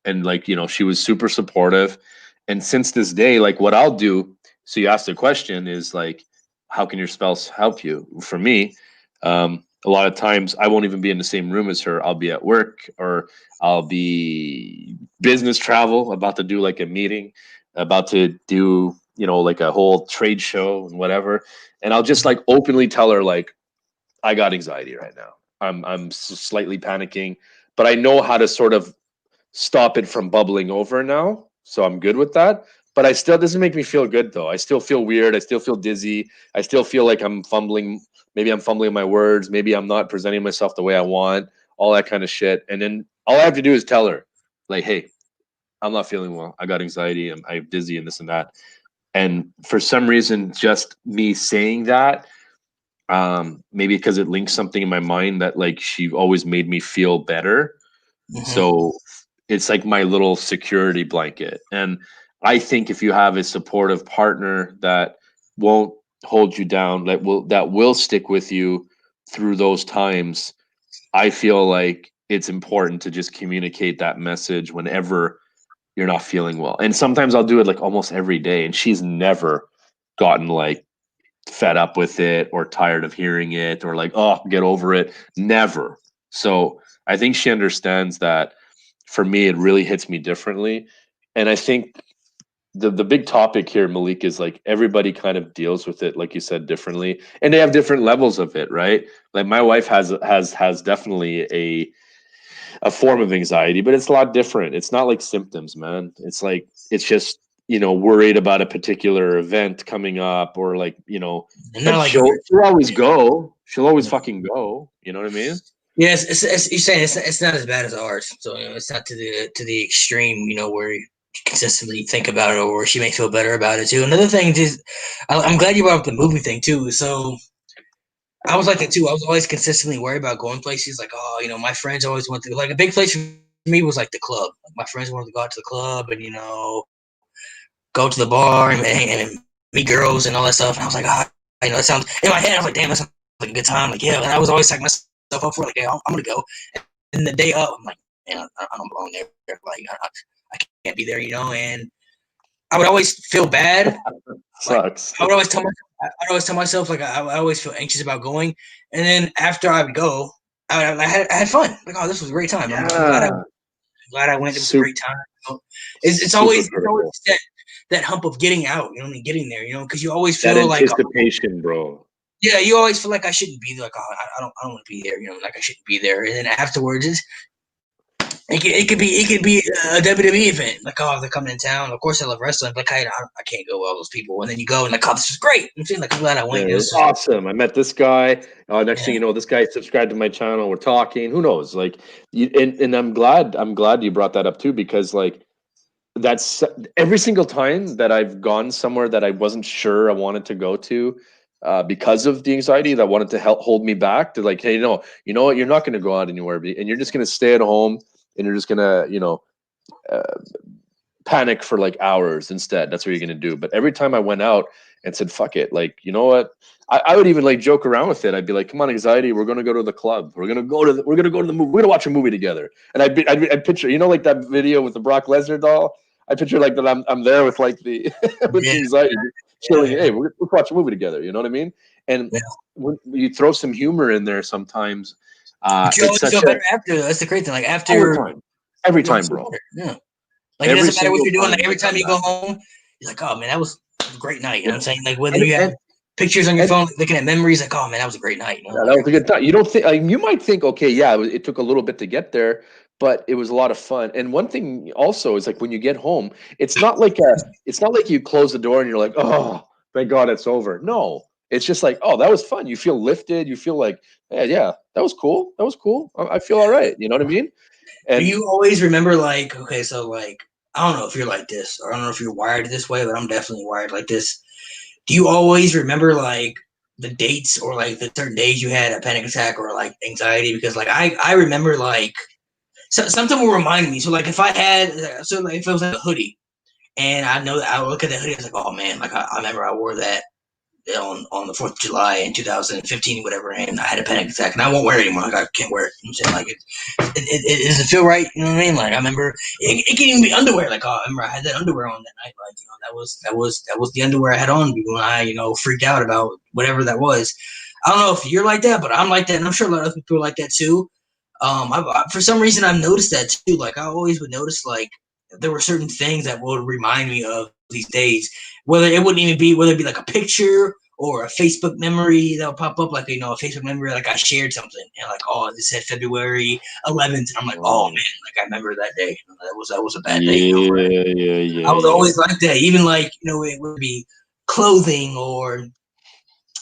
like, you know, she was super supportive. And since this day, like what I'll do. So you asked the question is like, how can your spouse help you? For me, a lot of times I won't even be in the same room as her. I'll be at work, or I'll be business travel, about to do like a meeting, about to do, you know, like a whole trade show and whatever. And I'll just like openly tell her like, I got anxiety right now. I'm slightly panicking, but I know how to sort of stop it from bubbling over now. So I'm good with that. But I still doesn't make me feel good though. I still feel weird. I still feel dizzy. I still feel like I'm fumbling. Maybe I'm fumbling my words. Maybe I'm not presenting myself the way I want. All that kind of shit. And then all I have to do is tell her, like, hey, I'm not feeling well. I got anxiety. I'm dizzy and this and that. And for some reason, just me saying that, maybe because it links something in my mind that like she always made me feel better. So it's like my little security blanket. And I think if you have a supportive partner that won't hold you down, that will stick with you through those times, I feel like it's important to just communicate that message whenever you're not feeling well. And sometimes I'll do it like almost every day, and she's never gotten like fed up with it or tired of hearing it or like, oh, get over it. Never. So I think she understands that for me, it really hits me differently. And I think the big topic here, Malik, is like everybody kind of deals with it, like you said, differently. And they have different levels of it, right? Like my wife has definitely a form of anxiety, but it's a lot different. It's not like symptoms, man. It's like it's just, you know, worried about a particular event coming up, or like, you know, but Not like she'll always go. She'll always fucking go. You know what I mean? yes, it's you're saying it's not as bad as ours. So you know, it's not to the extreme, you know, where you consistently think about it, or where she may feel better about it too. Another thing is, I'm glad you brought up the movie thing too. So I was like that too. I was always consistently worried about going places. Like, oh, you know, my friends always went to, like, a big place for me was like the club. Like, my friends wanted to go out to the club and, you know, go to the bar and meet girls and all that stuff. And I was like, ah, you know, it sounds in my head. I was like, damn, that sounds like a good time. Like, yeah. And I was always psyching myself up for like, yeah, I'm gonna go. And the day up, I'm like, man, I don't belong there. Like, I can't be there, you know. And I would always feel bad. Sucks. I would always tell myself like I always feel anxious about going, and then after I would go, I had fun. Like, oh, this was a great time. I'm glad I went. It was a great time. You know? It's always that hump of getting out. You know, and getting there. You know, because you always feel that like anticipation, bro. Yeah, you always feel like I shouldn't be there. Like, oh, I don't want to be there. You know, like I shouldn't be there. And then afterwards, it could be a WWE event. Like, oh, they're coming in town. Of course, I love wrestling. Like, I can't go with all those people. And then you go and like, oh, this is great. I'm feeling like I'm glad I Yeah, went. it It was was just, awesome. I met this guy. Next thing yeah. you know, this guy subscribed to my channel. We're talking. Who knows? Like, and I'm glad you brought that up too, because like that's every single time that I've gone somewhere that I wasn't sure I wanted to go to, because of the anxiety that wanted to help hold me back. To like, hey, no, you know what? You're not going to go out anywhere, and you're just going to stay at home, and you're just going to, uh, panic for like hours instead. That's what you're gonna do. But every time I went out and said, fuck it, like, you know what? I would even like joke around with it. I'd be like, come on, anxiety, we're gonna go to the club. We're gonna go to the movie. We're gonna watch a movie together. And I'd picture, like that video with the Brock Lesnar doll. I picture like that I'm there with like the with Yeah, the anxiety, chilling. yeah, Hey, we'll watch a movie together. You know what I mean? And yeah. when you throw some humor in there, sometimes But you it's always such feel a better after. That's the great thing. Like every after, time, every you always time, feel bro. better. Yeah. Like it Every doesn't matter what single you're doing. Like time I every time come you back. go home, you're like, oh man, that was a great night. You know Yeah. what I'm saying? Like whether And, you have and pictures on your and phone, looking at memories, like, oh man, that was a great night. You know, yeah, like that was a good time. You don't think, like, you might think, okay, yeah, it took a little bit to get there, but it was a lot of fun. And one thing also is like when you get home, it's not like you close the door and you're like, oh, thank God it's over. No, it's just like, oh, that was fun. You feel lifted. You feel like, yeah, that was cool. That was cool. I feel all right. You know what I mean? do And you always remember like, okay, so like, I don't know if you're like this, or I don't know if you're wired this way, but I'm definitely wired like this. Do you always remember like the dates or like the certain days you had a panic attack or like anxiety? Because like I remember like something will remind me. So like if I had so like if it was like a hoodie and I know that I would look at that hoodie, I was like, oh man, like I remember I wore that on the 4th of July in 2015, whatever, and I had a panic attack, and I won't wear it anymore. Like I can't wear it. You know what I'm saying? Like it doesn't feel right. You know what I mean? Like I remember it can even be underwear. Like, oh, I remember I had that underwear on that night. Like, you know, that was the underwear I had on when I, you know, freaked out about whatever that was. I don't know if you're like that, but I'm like that, and I'm sure a lot of people are like that too. For some reason, I've noticed that too. Like I always would notice, like there were certain things that would remind me of these days. Whether it be like a picture or a Facebook memory that would pop up, like, you know, a Facebook memory, like I shared something and like, oh, this said February 11th, and I'm like, oh man, like I remember that day. That was a bad day. You know, yeah, yeah, I yeah, was yeah. always like that. Even like, you know, it would be clothing or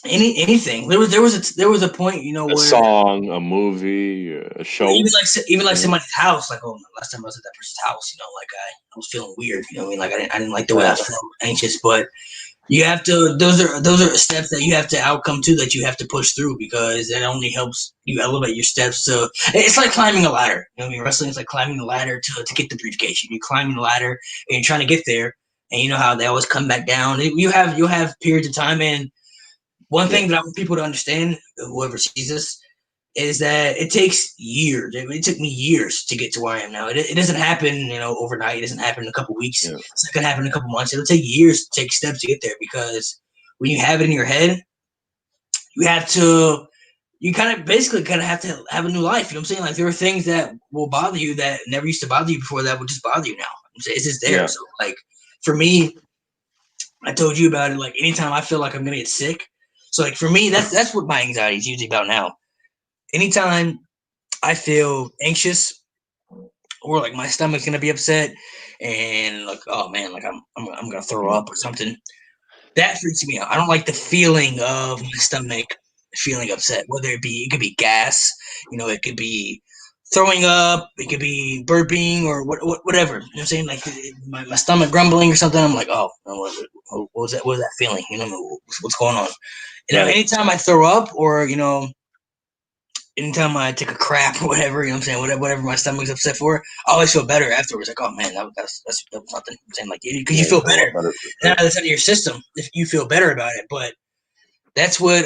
anything. There was a point, you know, A where song, a movie, a show. even like You know? somebody's house, like, oh, last time I was at that person's house, you know, like I was feeling weird, you know what I mean? Like I didn't like the way I Yeah, felt, anxious, but you have to those are steps that you have to outcome to, that you have to push through, because it only helps you elevate your steps to, it's like climbing a ladder. You know what I mean? Wrestling is like climbing the ladder to get the briefcase. You're climbing the ladder and you're trying to get there, and you know how they always come back down. You have periods of time, and one yeah, thing that I want people to understand, whoever sees this, is that it takes years. It took me years to get to where I am now. It doesn't happen, you know, overnight. It doesn't happen in a couple weeks. yeah, It's not gonna happen in a couple months. It'll take years to take steps to get there, because when you have it in your head, you have to you kind of have to have a new life. You know what I'm saying? Like there are things that will bother you that never used to bother you before that will just bother you now. I'm saying it's just there. yeah, So like for me, I told you about it. Like anytime I feel like I'm gonna get sick, so like for me, that's what my anxiety is usually about now. Anytime I feel anxious or like my stomach's gonna be upset and like, oh man, like I'm gonna throw up or something, that freaks me out. I don't like the feeling of my stomach feeling upset. Whether it could be gas, you know, it could be throwing up, it could be burping or whatever. You know what I'm saying? Like my stomach grumbling or something. I'm like, oh, what was that? What was that feeling? You know, what's going on? You know, right. anytime I throw up or you know, anytime I take a crap or whatever, you know what I'm saying, whatever my stomach's upset for, I always feel better afterwards. Like, oh man, that was nothing. I'm saying, like, because you Yeah, feel it's a lot better. better for Now sure. that's out of your system if you feel better about it. But that's what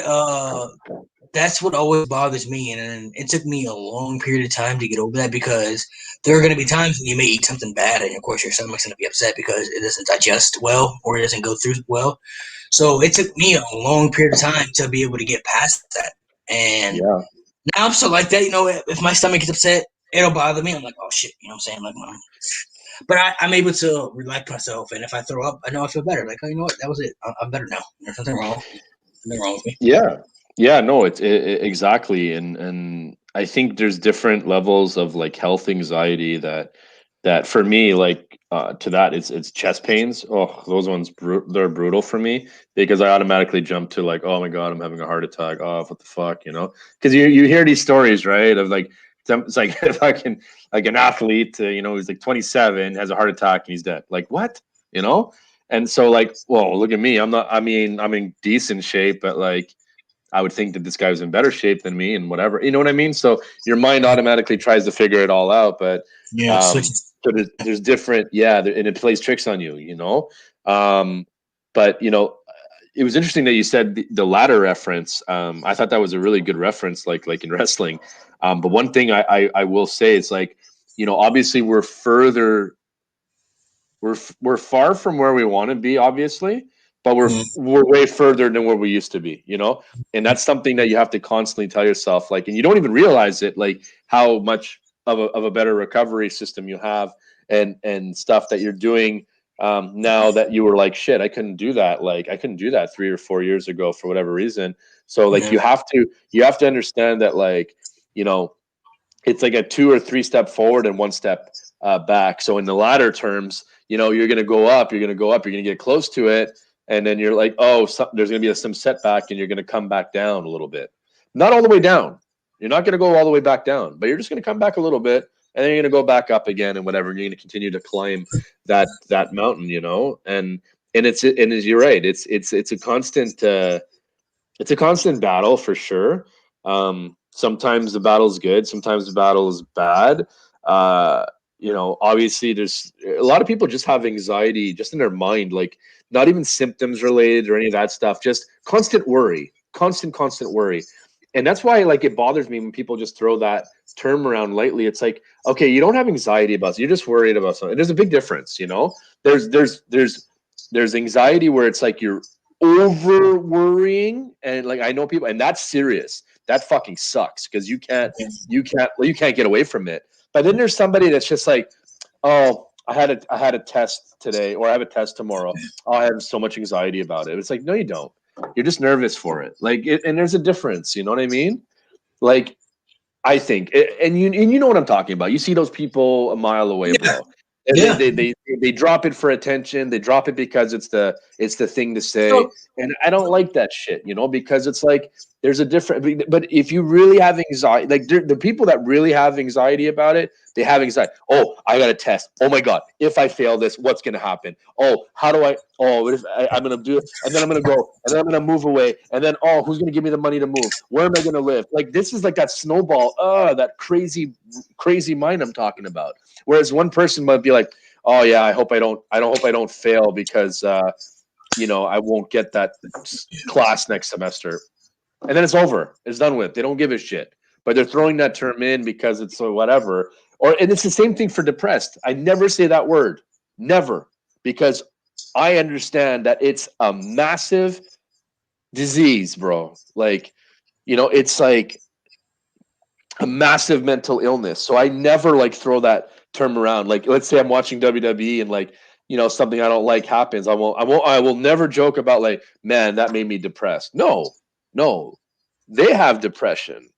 that's what always bothers me, and it took me a long period of time to get over that, because there are going to be times when you may eat something bad, and of course your stomach's going to be upset because it doesn't digest well or it doesn't go through well. So it took me a long period of time to be able to get past that, and Yeah, now I'm still like that. You know, if my stomach gets upset, it'll bother me. I'm like, oh shit, you know what I'm saying? Like, but I'm able to relax myself, and if I throw up, I know I feel better. Like, oh, you know what? That was it. I'm better now. There's nothing wrong. Nothing wrong with me. yeah, yeah. No, it's exactly, and I think there's different levels of like health anxiety that for me, like to that, it's chest pains. Oh, those ones they're brutal for me because I automatically jump to like, oh my god, I'm having a heart attack. Oh, what the fuck, you know? Because you hear these stories, right? Of like it's like fucking like an athlete, you know, he's like 27, has a heart attack, and he's dead. Like what, you know? And so like, well, look at me. I'm not. I mean, I'm in decent shape, but like I would think that this guy was in better shape than me and whatever. You know what I mean? So your mind automatically tries to figure it all out, but Yeah, switches. so there's different, yeah, and it plays tricks on you, you know. But you know, it was interesting that you said the ladder reference. I thought that was a really good reference, like in wrestling. But one thing I will say is like, you know, obviously we're far from where we want to be, obviously, but we're way further than where we used to be, you know. And that's something that you have to constantly tell yourself, like, and you don't even realize it, like how much of a better recovery system you have, and stuff that you're doing now that you were like, shit, I couldn't do that. Like I couldn't do that 3 or 4 years ago for whatever reason. So like Yeah. you have to understand that, like, you know, it's like a 2 or 3 step forward and 1 step back. So in the latter terms, you know, you're going to go up, you're going to go up, you're going to get close to it, and then you're like, oh, there's going to be some setback, and you're going to come back down a little bit, not all the way down. You're not going to go all the way back down, but you're just going to come back a little bit, and then you're going to go back up again, and whatever. And you're going to continue to climb that mountain, you know, and as you're right, it's a constant battle for sure. Sometimes the battle's good, sometimes the battle is bad. You know, obviously, there's a lot of people just have anxiety just in their mind, like not even symptoms related or any of that stuff, just constant worry, constant worry. And that's why, like, it bothers me when people just throw that term around lightly. It's like, okay, you don't have anxiety about it, you're just worried about something. There's a big difference, you know. There's anxiety where it's like you're over worrying, and like I know people, and that's serious. That fucking sucks because you can't get away from it. But then there's somebody that's just like, oh, I had a test today, or I have a test tomorrow. Oh, I have so much anxiety about it. It's like, no, you don't. You're just nervous for it. Like, and there's a difference. You know what I mean? Like, I think, and you know what I'm talking about. You see those people a mile away, Yeah. bro. And Yeah. they drop it for attention. They drop it because it's the thing to say. So, And I don't like that shit, you know, because it's like there's a different. But if you really have anxiety, like the people that really have anxiety about it, they have anxiety. Oh, I got a test. Oh my god, if I fail this, what's gonna happen? Oh, how do I? Oh, what if I'm gonna do it, and then I'm gonna go, and then I'm gonna move away, and then oh, who's gonna give me the money to move? Where am I gonna live? Like this is like that snowball. That crazy mind I'm talking about. Whereas one person might be like, oh yeah, I hope I don't fail because you know, I won't get that class next semester. And then it's over. It's done with. They don't give a shit. But they're throwing that term in because it's whatever. And it's the same thing for depressed. I never say that word. Never. Because I understand that it's a massive disease, bro. Like, you know, it's like a massive mental illness. So I never like throw that term around. Like, let's say I'm watching WWE and like, you know, something I don't like happens. I will never joke about like, man, that made me depressed. No, they have depression.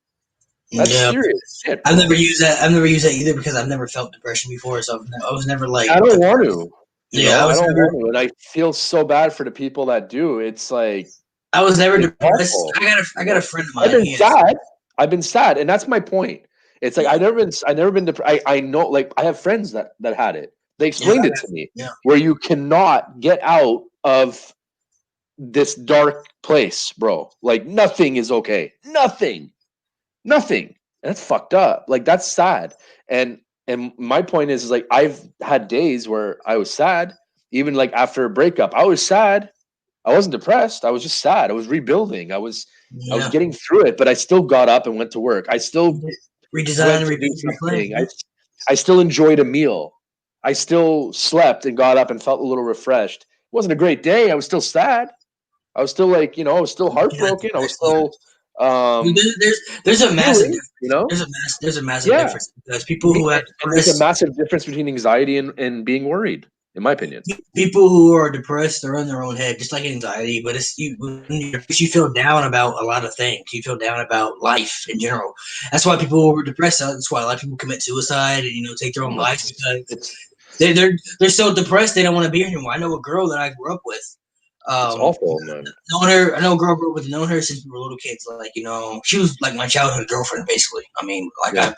That's yeah. serious shit. I've Bro. never used that. I've never used that either because I've never felt depression before. So I was never like, I don't want to. You yeah, know, I don't want to, and I feel so bad for the people that do. It's like I was never it's depressed. awful. I got a friend of mine. I've been sad. I've been sad, and that's my point. It's like I never been depressed. I know, like I have friends that had it. They explained it to me, where you cannot get out of this dark place, bro. Like nothing is okay. Nothing. And that's fucked up. Like that's sad. And my point is like I've had days where I was sad, even like after a breakup. I was sad. I wasn't depressed. I was just sad. I was rebuilding. I was getting through it, but I still got up and went to work. I still redesign, went to do something. I still enjoyed a meal. I still slept and got up and felt a little refreshed. It wasn't a great day. I was still sad. I was still like, you know, I was still heartbroken. I was still there's a massive feeling, you know, there's a massive difference because people who have there's a massive difference between anxiety and being worried. in my opinion. People who are depressed are in their own head, just like anxiety. But it's you feel down about a lot of things. You feel down about life in general. That's why people who are depressed. That's why a lot of people commit suicide and take their own lives because they're so depressed they don't want to be here anymore. I know a girl that I grew up with. It's awful, man. Knowing her, I know a girl I grew up with, known her since we were little kids. Like, she was like my childhood girlfriend, basically. I mean, like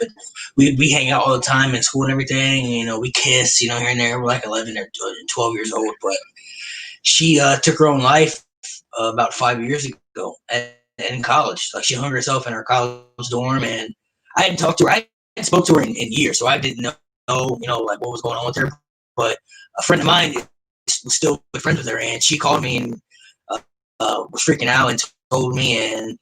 we hang out all the time in school and everything. We kiss, here and there. We're like 11 or 12 years old, but she took her own life about 5 years ago in college. Like, she hung herself in her college dorm, and I hadn't talked to her. I hadn't spoke to her in years, so I didn't know, like what was going on with her. But a friend of mine was still friends with her, and she called me and was freaking out and told me, and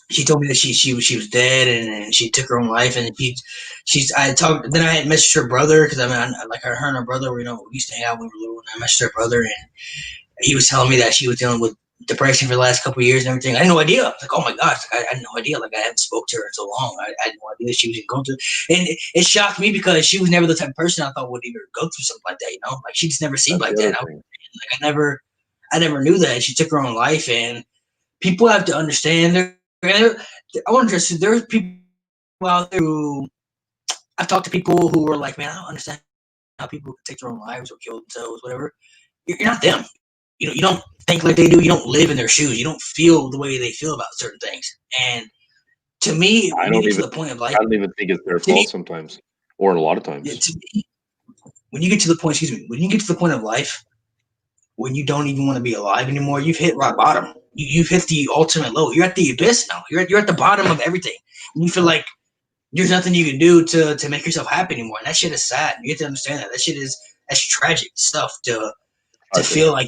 she told me that she was dead, and she took her own life, and I had messaged her brother because like her and her brother we used to hang out when we were little, and I messaged her brother, and he was telling me that she was dealing with depression for the last couple of years and everything. I had no idea. I was like, oh my gosh, I had no idea. Like, I hadn't spoke to her in so long. I had no idea she was going through. And it shocked me because she was never the type of person I thought would even go through something like that. Like, she just never seemed like that. I never knew that. She took her own life, and people have to understand. I want to just there's people out there who I've talked to people who are like, man, I don't understand how people can take their own lives or kill themselves, whatever. You're not them. You don't think like they do. You don't live in their shoes. You don't feel the way they feel about certain things. And to me, when you get to the point of life, I don't even think it's their fault sometimes, or a lot of times. To me, when you get to the point, when you get to the point of life when you don't even want to be alive anymore, you've hit rock bottom. You've hit the ultimate low. You're at the abyss now. You're at the bottom of everything. And you feel like there's nothing you can do to make yourself happy anymore. And that shit is sad. You have to understand that. That's tragic stuff to feel like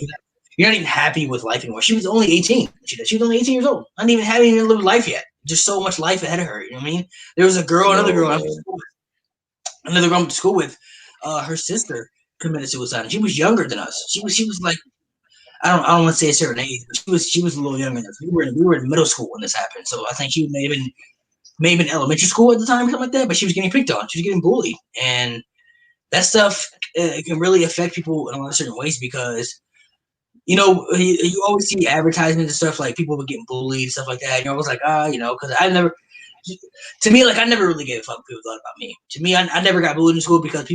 you're not even happy with life anymore. She was only 18. She was only 18 years old. Not even having even lived life yet. Just so much life ahead of her. You know what I mean? There was another girl I went to school with. Her sister committed suicide. And she was younger than us. She was like, I don't want to say a certain age, but she was a little younger than us. We were in middle school when this happened. So I think she may have been elementary school at the time or something like that. But she was getting picked on. She was getting bullied, and that stuff can really affect people in a lot of certain ways because. You always see advertisements and stuff like people were getting bullied and stuff like that. And you're always like, because I never really gave a fuck what people thought about me. To me, I never got bullied in school because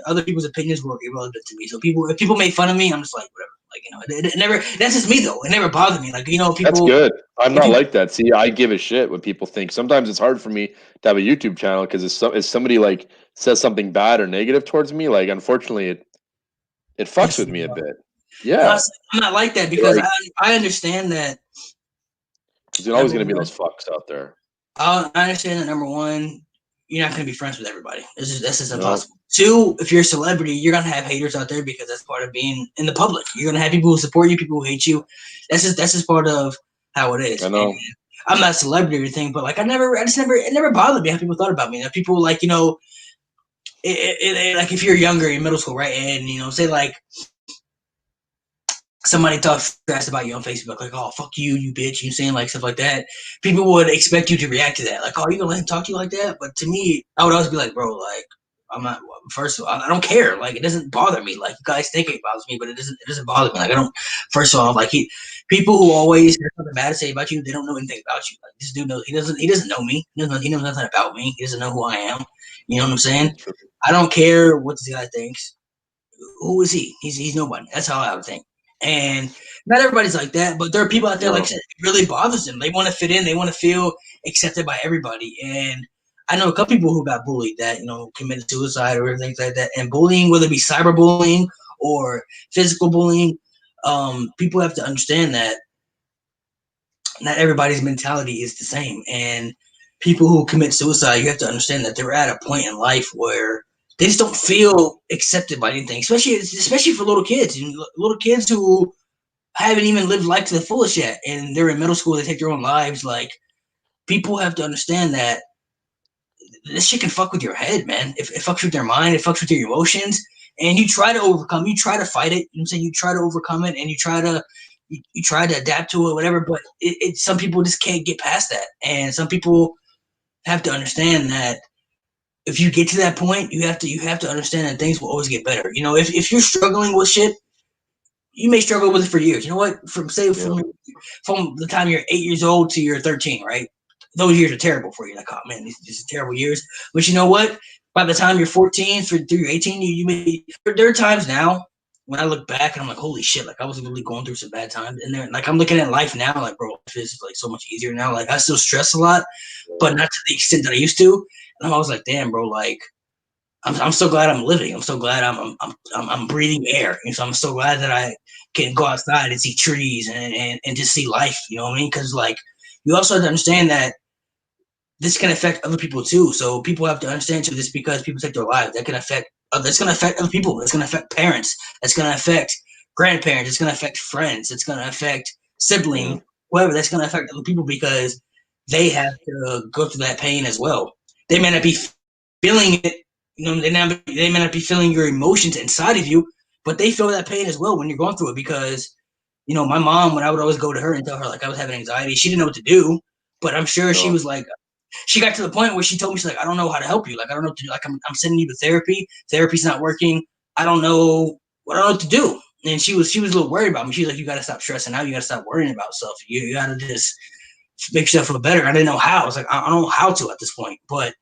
other people's opinions were irrelevant to me. So if people made fun of me, I'm just like, whatever. Like, it never. That's just me though. It never bothered me. Like, people. That's good. I'm not like that. See, I give a shit what people think. Sometimes it's hard for me to have a YouTube channel because if somebody like says something bad or negative towards me, like unfortunately it fucks with me a bit. Yeah, I'm not like that because I understand that. There's always going to be those fucks out there. I understand that, number one, you're not going to be friends with everybody. That's just impossible. Two, if you're a celebrity, you're going to have haters out there because that's part of being in the public. You're going to have people who support you, people who hate you. That's just part of how it is. I know. And I'm not a celebrity or anything, but like it never bothered me how people thought about me. Now, people like, like if you're younger in middle school, right, and say like somebody talks fast about you on Facebook, like, oh, fuck you, you bitch, you saying like stuff like that, people would expect you to react to that. Like, oh, you gonna let him talk to you like that? But to me, I would always be like, bro, like, I'm not, first of all, I don't care. Like, it doesn't bother me. Like, you guys think it bothers me, but it doesn't bother me. Like, I don't, first of all, like, people who always have something bad to say about you, they don't know anything about you. Like, this dude knows, he doesn't know me. He knows nothing about me. He doesn't know who I am. You know what I'm saying? I don't care what this guy thinks. Who is he? He's nobody. That's how I would think. And not everybody's like that, but there are people out there, like I said, it really bothers them. They want to fit in. They want to feel accepted by everybody. And I know a couple people who got bullied that, committed suicide or things like that. And bullying, whether it be cyberbullying or physical bullying, people have to understand that not everybody's mentality is the same. And people who commit suicide, you have to understand that they're at a point in life where they just don't feel accepted by anything, especially for little kids. Little kids who haven't even lived life to the fullest yet, and they're in middle school, they take their own lives. Like, people have to understand that this shit can fuck with your head, man. It fucks with your mind, it fucks with your emotions, and you try to overcome, you try to fight it. You know what I'm saying? You try to overcome it, and you try to adapt to it, whatever. But some people just can't get past that, and some people have to understand that if you get to that point, you have to understand that things will always get better. You know, if you're struggling with shit, you may struggle with it for years. You know what? From the time you're 8 years old to you're 13, right? Those years are terrible for you. Like, oh man, these are terrible years. But you know what? By the time you're 14 through you're 18, you may. There are times now when I look back and I'm like, holy shit! Like I was really going through some bad times, and then like I'm looking at life now, like bro, life is like so much easier now. Like I still stress a lot, but not to the extent that I used to. And I was like, damn, bro, like I'm so glad I'm living. I'm so glad I'm breathing air. And so I'm so glad that I can go outside and see trees and just see life. You know what I mean? Because like you also have to understand that this can affect other people too. So people have to understand too. This because people take their lives, that can affect. That's going to affect other people. It's going to affect parents. It's going to affect grandparents. It's going to affect friends. It's going to affect siblings. Whoever. That's going to affect other people because they have to go through that pain as well. They may not be feeling it. You know, they may not be feeling your emotions inside of you, but they feel that pain as well when you're going through it. Because, you know, my mom, when I would always go to her and tell her like I was having anxiety, she didn't know what to do. But I'm sure she was like, she got to the point where she told me, she's like, I don't know how to help you. Like, I don't know what to do. Like, I'm sending you to therapy. Therapy's not working. I don't know what to do. And she was a little worried about me. She's like, you got to stop stressing out. You got to stop worrying about stuff. You got to just make yourself feel better. I didn't know how. I was like, I don't know how to at this point. But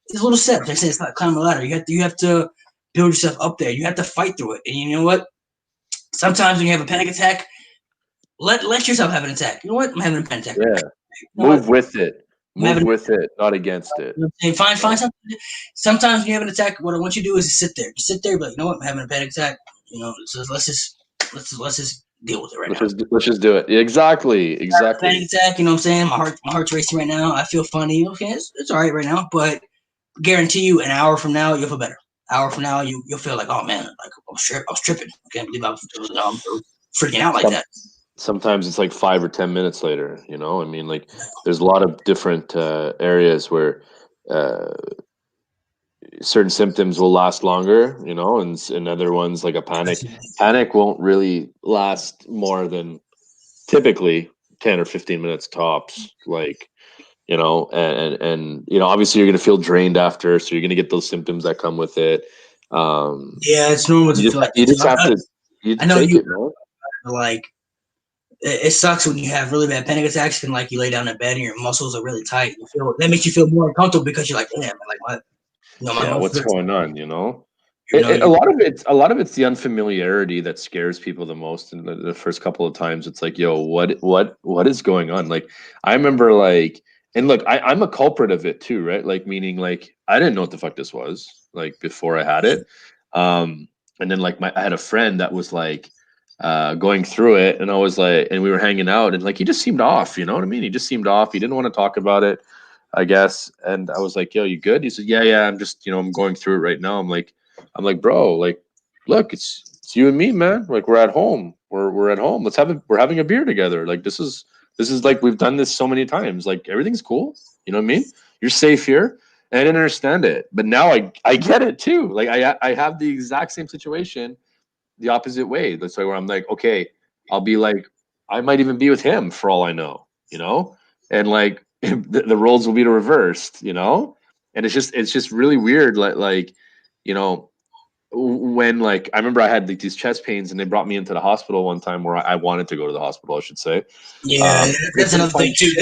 it's little steps. They say it's not climbing a ladder. You have to build yourself up there. You have to fight through it. And you know what? Sometimes when you have a panic attack, let yourself have an attack. You know what? I'm having a panic attack. Yeah. Move with it. Move with it, not against it. Find something. Sometimes when you have an attack, what I want you to do is sit there. Just sit there, but you know what? I'm having a panic attack. You know, so let's just deal with it right now. Let's just do it. Exactly. Panic attack. You know what I'm saying? My heart's racing right now. I feel funny. Okay, it's all right right now, but guarantee you, an hour from now, you'll feel better. Hour from now, you'll feel like, oh man, like I was tripping. I can't believe I was freaking out like that. Sometimes it's like 5 or 10 minutes later, you know. I mean, like there's a lot of different areas where certain symptoms will last longer, you know, and other ones like a panic won't really last more than typically 10 or 15 minutes tops. Like, you know, and you know, obviously you're gonna feel drained after, so you're gonna get those symptoms that come with it. Yeah, it's normal to feel like you just have to take it, man. Like it sucks when you have really bad panic attacks and like you lay down in bed and your muscles are really tight. That makes you feel more uncomfortable because you're like, damn, like what? You know, what's going on? You know, a lot of it's the unfamiliarity that scares people the most. In the first couple of times, it's like, yo, what is going on? Like, I remember like, and look, I'm a culprit of it too, right? Like, meaning like I didn't know what the fuck this was like before I had it, and then like I had a friend that was like going through it, and I was like, and we were hanging out, and like he just seemed off, you know what I mean? He just seemed off. He didn't want to talk about it, I guess. And I was like, yo, you good? He said, yeah, I'm just, you know, I'm going through it right now. I'm like, bro, like, look, it's you and me, man. Like we're at home. We're at home. We're having a beer together. Like this is like we've done this so many times. Like everything's cool. You know what I mean? You're safe here. And I didn't understand it. But now I get it too. Like I have the exact same situation the opposite way. That's where I'm like, okay, I'll be like, I might even be with him for all I know, you know? And like the roles will be reversed, you know? And it's just really weird. Like, you know, when like, I remember I had like these chest pains and they brought me into the hospital one time where I wanted to go to the hospital, I should say. Yeah, that's another thing too.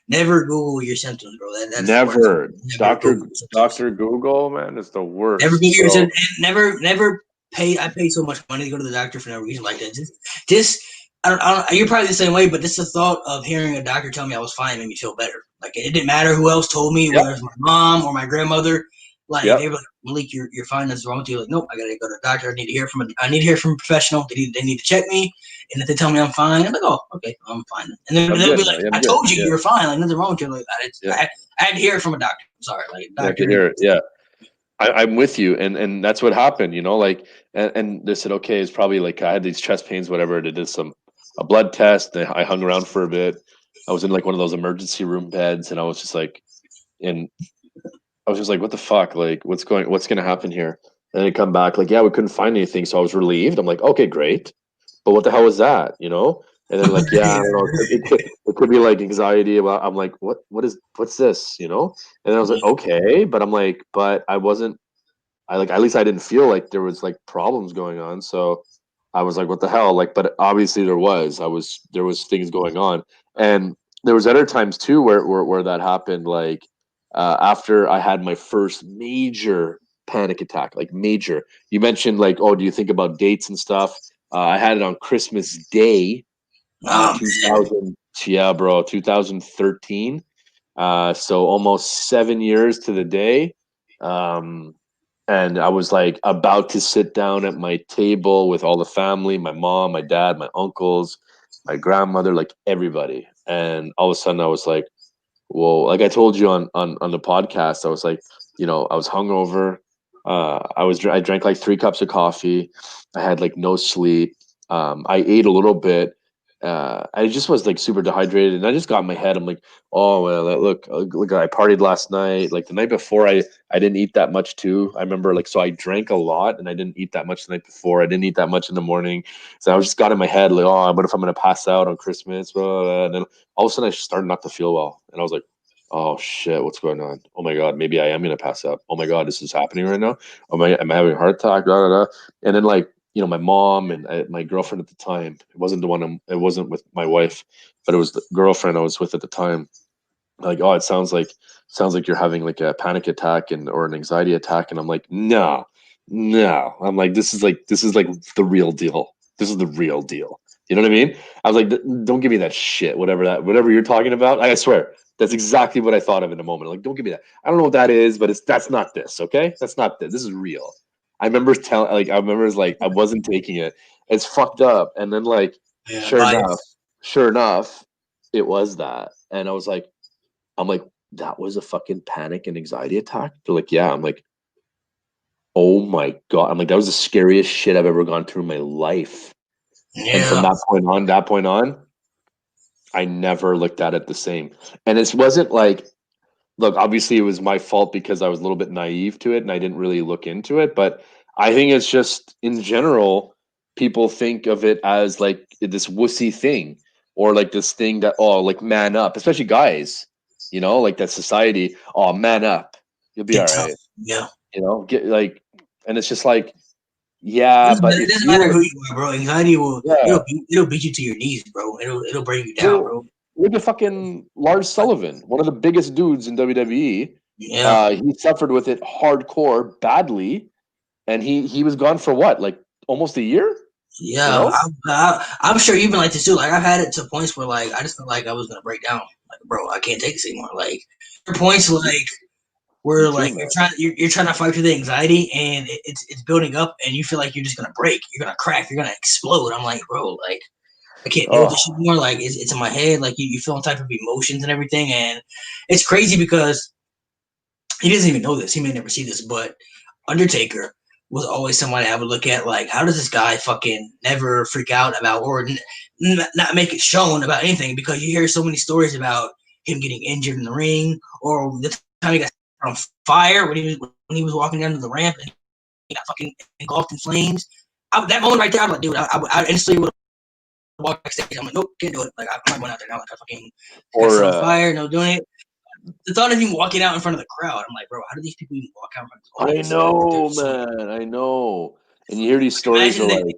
Never Google your symptoms, bro. That's never. Dr. Google, man, is the worst. Never Google your symptoms. Never pay. I pay so much money to go to the doctor for no reason like that. Just I don't, you're probably the same way, but just the thought of hearing a doctor tell me I was fine made me feel better. Like it didn't matter who else told me, whether it's my mom or my grandmother. Like they were like, Malik, you're fine. Nothing's wrong with you. Like, nope, I gotta go to the doctor. I need to hear from a professional. They need to check me. And if they tell me I'm fine, I'm like, oh, okay, I'm fine. And then they'll be like, I told you you're fine. Like nothing wrong with you. Like I had to hear it from a doctor. I'm sorry, like doctor. You hear it. Yeah. I'm with you, and that's what happened, you know, like, and they said, okay, it's probably like I had these chest pains, whatever. They did a blood test. I hung around for a bit. I was in like one of those emergency room beds, and I was just like, what the fuck, like, what's going to happen here? And they come back like, yeah, we couldn't find anything, so I was relieved. I'm like, okay, great, but what the hell was that, you know? And then like, yeah, I don't know. It could be like anxiety about. I'm like, what's this? You know? And then I was like, okay, but I'm like, but I wasn't. I like at least I didn't feel like there was like problems going on. So I was like, what the hell? Like, but obviously there was things going on, and there was other times too where that happened. Like after I had my first major panic attack, like major. You mentioned like, oh, do you think about dates and stuff? I had it on Christmas Day, Oh, 2000. Yeah, bro, 2013. So almost 7 years to the day. Um, and I was like about to sit down at my table with all the family, my mom, my dad, my uncles, my grandmother, like everybody. And all of a sudden I was like, whoa, like I told you on the podcast, I was like, I was hungover. I drank like 3 cups of coffee. I had like no sleep. I ate a little bit. I just was like super dehydrated, and I just got in my head. I'm like, oh well, look, I partied last night. Like the night before, I didn't eat that much too. I remember like so I drank a lot, and I didn't eat that much the night before. I didn't eat that much in the morning, so I was just got in my head like, oh, what if I'm gonna pass out on Christmas? Blah, blah, blah. And then all of a sudden, I started not to feel well, and I was like, oh shit, what's going on? Oh my god, maybe I am gonna pass out. Oh my god, this is happening right now. Am I having a heart attack? Da, da, da. And then like my mom and my girlfriend at the time. It wasn't the one. It wasn't with my wife, but it was the girlfriend I was with at the time. Like, oh, it sounds like you're having like a panic attack or an anxiety attack, and I'm like, no, no. I'm like, this is like the real deal. This is the real deal. You know what I mean? I was like, don't give me that shit. Whatever you're talking about. I swear, that's exactly what I thought of in a moment. Like, don't give me that. I don't know what that is, but that's not this. Okay, that's not this. This is real. I remember it's like I wasn't taking it. It's fucked up. And then like, yeah, sure enough, bias. sure enough, it was that. And I'm like, that was a fucking panic and anxiety attack. They're like, yeah. I'm like, oh my god. I'm like, that was the scariest shit I've ever gone through in my life. And from Yeah, that point on, I never looked at it the same. And it wasn't like, look, obviously it was my fault because I was a little bit naive to it and I didn't really look into it. But I think it's just in general, people think of it as like this wussy thing or like this thing that, oh, like man up, especially guys, like that society, oh, man up, you'll be all get tough. right, Yeah, get like, and it's just like, yeah, but it if doesn't matter you're, who you are, bro. Anxiety will yeah, it'll beat you to your knees, bro. It'll bring you down, well, bro. look at fucking Lars Sullivan, one of the biggest dudes in WWE. Yeah, He suffered with it hardcore, badly, and he was gone for what, like almost a year, you yeah. know? I'm sure you've been like this too. Like I've had it to points where like I just felt like I was gonna break down. Like, bro, I can't take this anymore. Like there are points like Me where too, like man. you're trying to fight through the anxiety and it's building up and you feel like you're just gonna break, you're gonna crack, you're gonna explode. I'm like, bro, like I can't deal with this Oh, shit anymore. Like it's in my head. Like you feel all type of emotions and everything, and it's crazy because he doesn't even know this. He may never see this, but Undertaker was always somebody I would look at like, how does this guy fucking never freak out about or not make it shown about anything? Because you hear so many stories about him getting injured in the ring or the time he got on fire when he was walking down to the ramp and he got fucking engulfed in flames. That moment right there, I'm like, dude, I instantly would walk backstage. I'm like, nope, can't do it. Like I'm not going out there now. Like I fucking got or set on fire. No doing it. The thought of him walking out in front of the crowd, I'm like, bro, how do these people even walk out in front of the I audience? Like, know, there's so man, I know. And you hear these stories imagine where that like,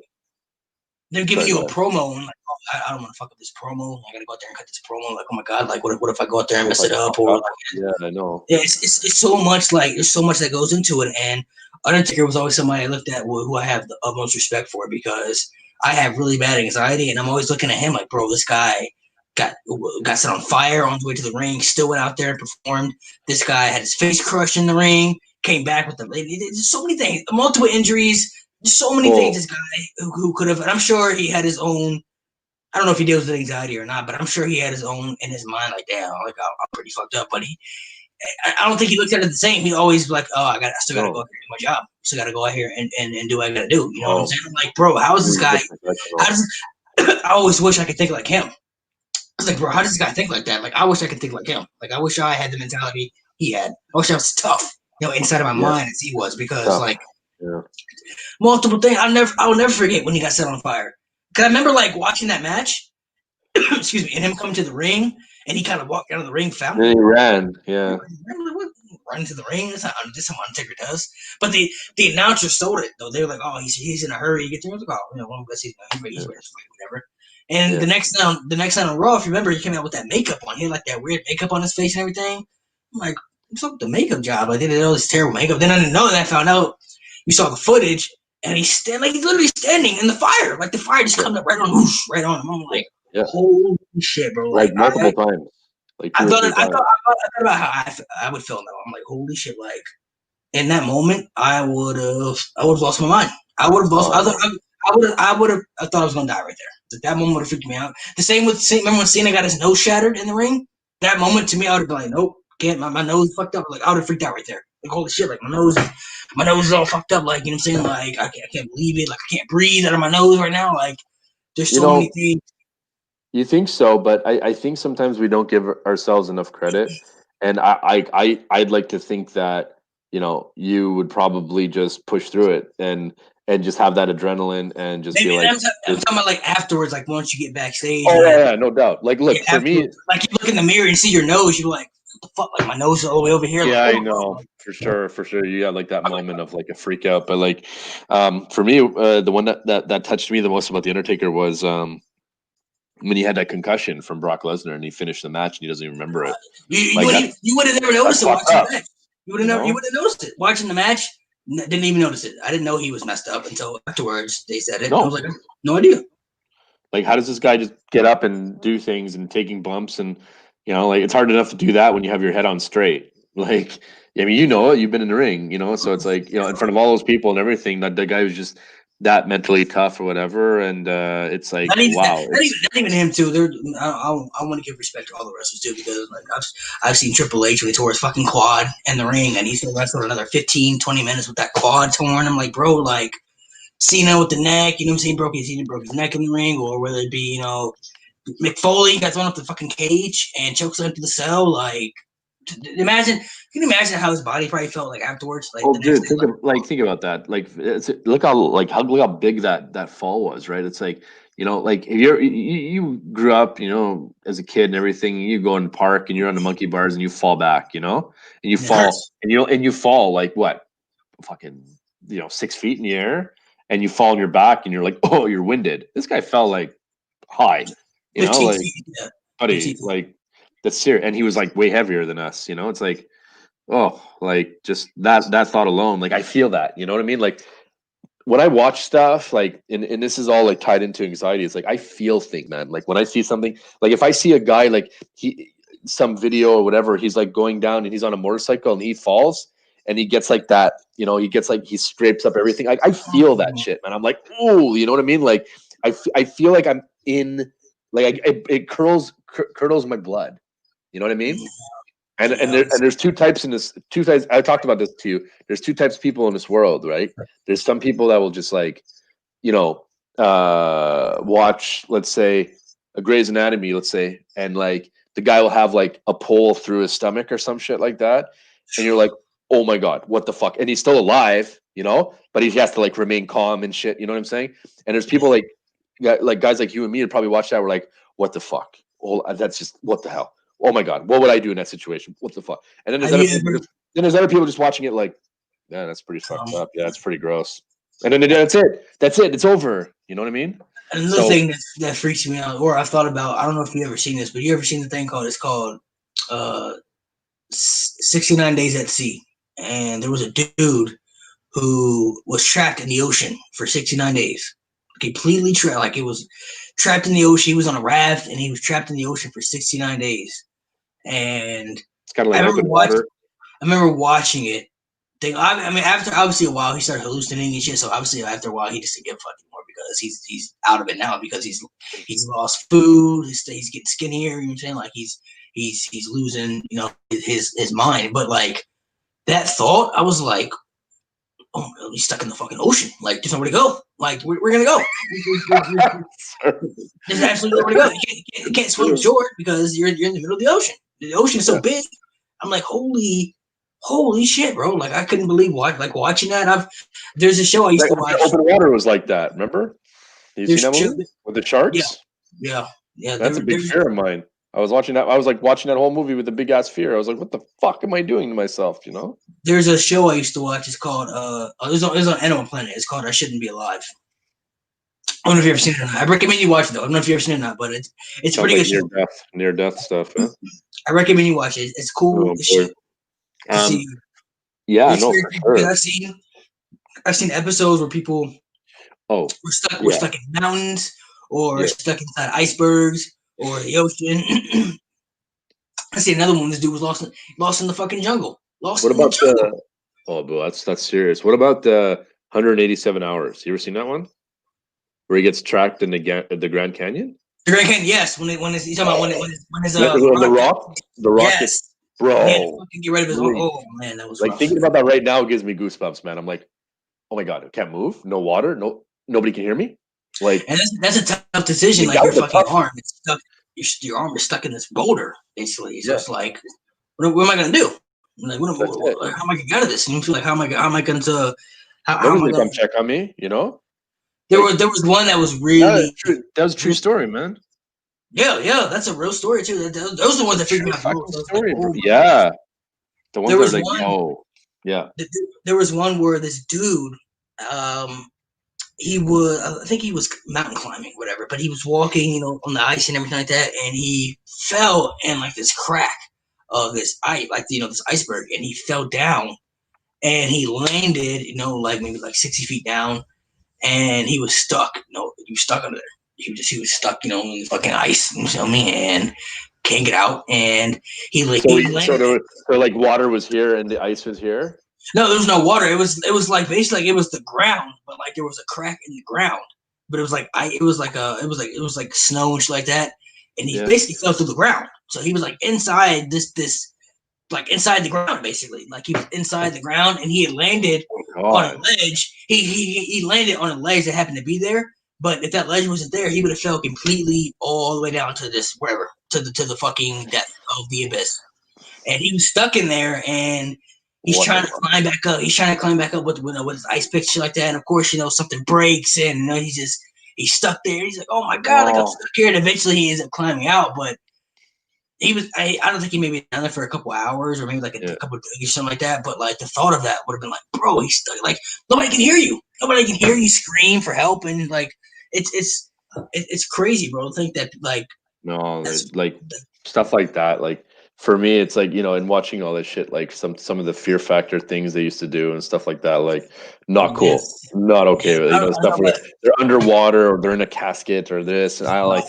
they're giving sorry, go you a ahead. promo and like, oh, I don't want to fuck up this promo. I gotta go out there and cut this promo. Like, oh my god, like what if I go out there and What if mess I it up? fuck Or up? like, Yeah, I know. yeah, it's so much like there's so much that goes into it. And Undertaker was always somebody I looked at who I have the utmost respect for because I have really bad anxiety, and I'm always looking at him like, bro, this guy got set on fire on his way to the ring, still went out there and performed. This guy had his face crushed in the ring, came back with the there's so many things, multiple injuries, so many things. Well, This guy who could have, and I'm sure he had his own. I don't know if he deals with anxiety or not, but I'm sure he had his own in his mind. Like, damn, like I'm pretty fucked up. But I don't think he looked at it the same. He always like, oh, I still gotta go no, out here and do my job. Still gotta go out here and do what I gotta do. You know what I'm no, saying? I'm like, bro, how is this he's a guy? How professional. does I always wish I could think like him. I was like, bro, how does this guy think like that? Like, I wish I could think like him. Like, I wish I had the mentality he had. I wish I was tough, inside of my Yeah, mind as he was, because tough. like Yeah. multiple things. I'll never forget when he got set on fire. Cause I remember like watching that match, excuse me, and him coming to the ring, and he kind of walked out of the ring, found And he ran. Yeah. run to the ring. That's how Undertaker does. But the announcer sold it though. They were like, "Oh, he's in a hurry to get there." I was like, "Oh, well, he's ready to fight, whatever." And the next night on Raw, if you remember, he came out with that makeup on. He had like that weird makeup on his face and everything. I'm like, what's up with the makeup job? Like they did all this terrible makeup. Then I didn't know that. I found out. You saw the footage, and he's literally standing in the fire. Like the fire just coming up right on him. I'm like, holy shit, bro! Like multiple times. Like I thought about how I would feel now. I'm like, holy shit! Like in that moment, I would have lost my mind. I would have lost. I thought I was gonna die right there. Like, that moment would have freaked me out. The same with remember when Cena got his nose shattered in the ring? That moment to me, I would have been like, nope, can't. My nose fucked up. Like I would have freaked out right there. Like holy shit! Like my nose is all fucked up. Like you know what I'm saying? Like I can't believe it. Like I can't breathe out of my nose right now. Like there's so many things. You think so, but I think sometimes we don't give ourselves enough credit, and I'd like to think that you would probably just push through it and just have that adrenaline and just be like. I'm talking about like afterwards, like once you get backstage. Oh yeah, no doubt. Like look for me, like you look in the mirror and see your nose, you're like, what the fuck? Like my nose is all the way over here. Yeah, like, I know for sure. You got like that moment of like a freak out, but like for me, the one that touched me the most about the Undertaker was when he had that concussion from Brock Lesnar and he finished the match and he doesn't even remember it. You would have never noticed it watching the match. You would have noticed it watching the match. Didn't even notice it. I didn't know he was messed up until afterwards they said it. No. I was like, no idea. Like, how does this guy just get up and do things and taking bumps and like it's hard enough to do that when you have your head on straight. Like, I mean, you've been in the ring, so it's like in front of all those people and everything. That the guy was just that mentally tough or whatever, and it's like wow. Not even him too. I want to give respect to all the wrestlers too because like I've seen Triple H when he tore his fucking quad in the ring and he's gonna wrestle another 15-20 minutes with that quad torn. I'm like, bro, like Cena with the neck, you know what I'm saying? Broke his neck in the ring, or whether it be Mick Foley got thrown off the fucking cage and chokes him into the cell. Like, can you imagine how his body probably felt like afterwards? Like, dude, think about that. Like, look how big that fall was, right? It's like like if you grew up, as a kid and everything. You go in the park and you're on the monkey bars and you fall back, and you fall and you fall like what, fucking 6 feet in the air, and you fall on your back and you're like, oh, you're winded. This guy fell like high, like feet, yeah. Buddy, like. That's serious, and he was like way heavier than us. It's like, oh, like just that thought alone. Like I feel that, you know what I mean? Like when I watch stuff, like, and this is all like tied into anxiety. It's like I feel things, man. Like when I see something, like if I see a guy like some video or whatever, he's like going down and he's on a motorcycle and he falls and he gets like that, he gets like he scrapes up everything. I feel that shit, man. I'm like, oh, you know what I mean? Like I feel like I'm in, like it curdles my blood. You know what I mean? And there's two types in this. Two types. I talked about this to you. There's two types of people in this world, right? There's some people that will just like, watch, let's say, a Grey's Anatomy, let's say, and like the guy will have like a pole through his stomach or some shit like that, and you're like, oh my god, what the fuck? And he's still alive, but he has to like remain calm and shit. You know what I'm saying? And there's people like guys like you and me would probably watch that. We're like, what the fuck? Oh, that's just what the hell. Oh my god, what would I do in that situation? What the fuck? And then there's other people just watching it like, yeah, that's pretty fucked up. Yeah, that's pretty gross. And then that's it. It's over. You know what I mean? Another thing that freaks me out, or I've thought about, I don't know if you ever seen this, but you ever seen the thing called 69 Days at Sea. And there was a dude who was trapped in the ocean for 69 days. Completely trapped. Like it was trapped in the ocean. He was on a raft and he was trapped in the ocean for 69 days. And it's kind of like I remember watching it. I mean, after obviously a while, he started hallucinating and shit. So obviously, after a while, he just didn't give a fucking more because he's out of it now because he's lost food. He's getting skinnier. You know what I'm saying? Like he's losing his mind. But like that thought, I was like, oh, he's stuck in the fucking ocean. Like there's nowhere to go. Like we're gonna go. There's absolutely nowhere to go. You can't swim ashore because you're in the middle of the ocean. The ocean is so big. I'm like, holy shit, bro! Like I couldn't believe watching that. There's a show I used to watch. Open Water was like that. Remember? You seen that movie with the sharks? Yeah. Yeah, That's a big fear of mine. I was watching that. I was like watching that whole movie with a big ass fear. I was like, what the fuck am I doing to myself? You know? there's a show I used to watch. It's called it was on Animal Planet. It's called I Shouldn't Be Alive. I don't know if you've ever seen it or not. I recommend you watch it though. I don't know if you've ever seen it or not, but it's a Sounds pretty like good show. near death stuff. Huh? I recommend you watch it. It's cool Oh as boy. shit to see. Yeah, It's no, scary for because sure. I've seen episodes where people Oh, were yeah, stuck in mountains or yeah. stuck inside icebergs or the ocean. I see another one. This dude was lost in the fucking jungle. Lost What in the about jungle. the? Oh, bro, that's serious. What about the 187 hours? You ever seen that one? Where he gets tracked in the Grand Canyon? The Grand Canyon, yes. When it's you talking about when his When rock, the rock gets, yes. And he had to bro. fucking get rid of his. Really, Oh man, that was like rough. thinking about that right now gives me goosebumps, man. I'm like, oh my god, I can't move, no water, nobody can hear me. Like, And that's a tough decision. like Like that your was a fucking tough. arm is stuck. Your arm is stuck in this boulder basically. So Yeah, it's like, what am I gonna do? I'm like, that's it. how am I gonna get out of this? And you feel like, how am I going to how Nobody's am I gonna gonna? come check on me, you know. There Like, was one that was yeah, really. true. That was a true story, man. Yeah, that's a real story too. Those are the ones that freaked True me out the fucking most. I was like, story, bro. oh my god. Yeah, the ones There that are was like, one. yo, yeah. There was one where this dude, um, I think he was mountain climbing, whatever, but he was walking, on the ice and everything like that, and he fell in like this crack of this ice, like this iceberg, and he fell down, and he landed, like maybe like 60 feet down, and he was stuck. He was stuck under there. He was stuck, in the fucking ice. You know what I mean? And can't get out, and he landed. So like water was here and the ice was here. No, there was no water. It was like basically like it was the ground, but like there was a crack in the ground. But it was like it was like snow and shit like that. And he Yeah. basically fell through the ground. So he was like inside this like inside the ground basically. Like he was inside the ground and he had landed on a ledge. He landed on a ledge that happened to be there. But if that ledge wasn't there, he would have fell completely all the way down to this wherever to the fucking depth of the abyss. And he was stuck in there and he's trying to climb back up. He's trying to climb back up with his ice pick shit like that. And of course, something breaks and he's stuck there. He's like, oh my god, like I'm stuck here. And eventually he ends up climbing out. But I don't think he maybe down there for a couple hours or maybe like a couple of days or something like that. But like the thought of that would have been like, bro, he's stuck. Like nobody can hear you. Nobody can hear you scream for help. And like it's crazy, bro. I think that like like stuff like that. Like for me, it's like, in watching all this shit, like some of the fear factor things they used to do and stuff like that, like not cool, not okay. Stuff where they're underwater or they're in a casket or this. And I'm like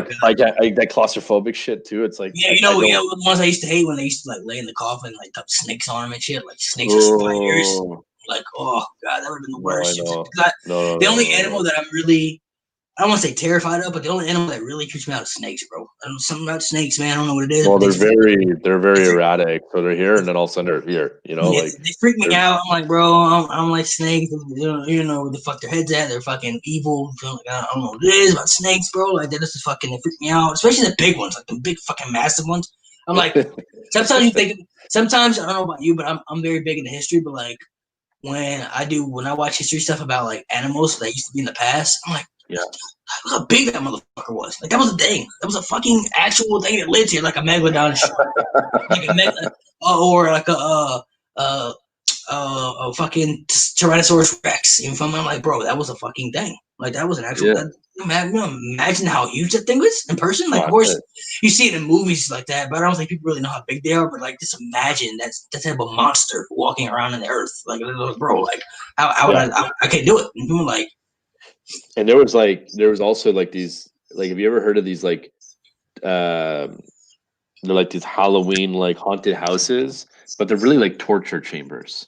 that claustrophobic shit too. It's like, the ones I used to hate when they used to like lay in the coffin, like dump snakes on them and shit, like snakes or spiders. Like, oh god, that would have been the worst. The only animal that I'm really, I don't want to say terrified of, but the only animal that really creeps me out is snakes, bro. I don't know something about snakes, man. I don't know what it is. Well, they're very erratic. So they're here and then all of a sudden they're here. Like they freak me out. I'm like, bro, I'm like snakes. You know where the fuck their heads at? They're fucking evil. Like, I don't know what it is about snakes, bro. Like that just fucking they freak me out, especially the big ones, like the big fucking massive ones. I'm like, sometimes you think. Sometimes I don't know about you, but I'm very big into history. But like when I watch history stuff about like animals that used to be in the past, I'm like, yeah. Look how big that motherfucker was. Like that was a thing. That was a fucking actual thing that lived here, like a megalodon like or like a fucking Tyrannosaurus Rex. You know, I'm like, bro, that was a fucking thing. Like that was an actual. Yeah. Imagine how huge that thing was in person. Like, of course, you see it in movies like that, but I don't think people really know how big they are. But like, just imagine that's that type of monster walking around in the earth. Like, bro, like how would I can't do it. And people like. And there was also like these, like, have you ever heard of these like they're like these Halloween like haunted houses, but they're really like torture chambers.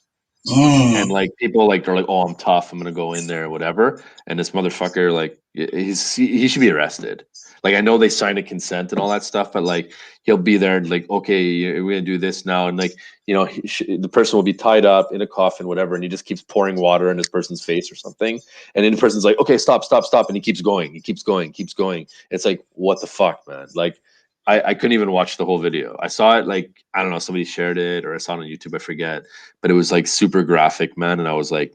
And like people like they're like, oh, I'm tough, I'm gonna go in there or whatever. And this motherfucker, like he should be arrested. Like I know they signed a consent and all that stuff, but like he'll be there and like, okay, we're gonna do this now, and like the person will be tied up in a coffin, whatever, and he just keeps pouring water in this person's face or something, and then the person's like, okay, stop, and he keeps going. It's like, what the fuck, man? Like I couldn't even watch the whole video. I saw it like, I don't know, somebody shared it or I saw it on YouTube, I forget, but it was like super graphic, man, and I was like,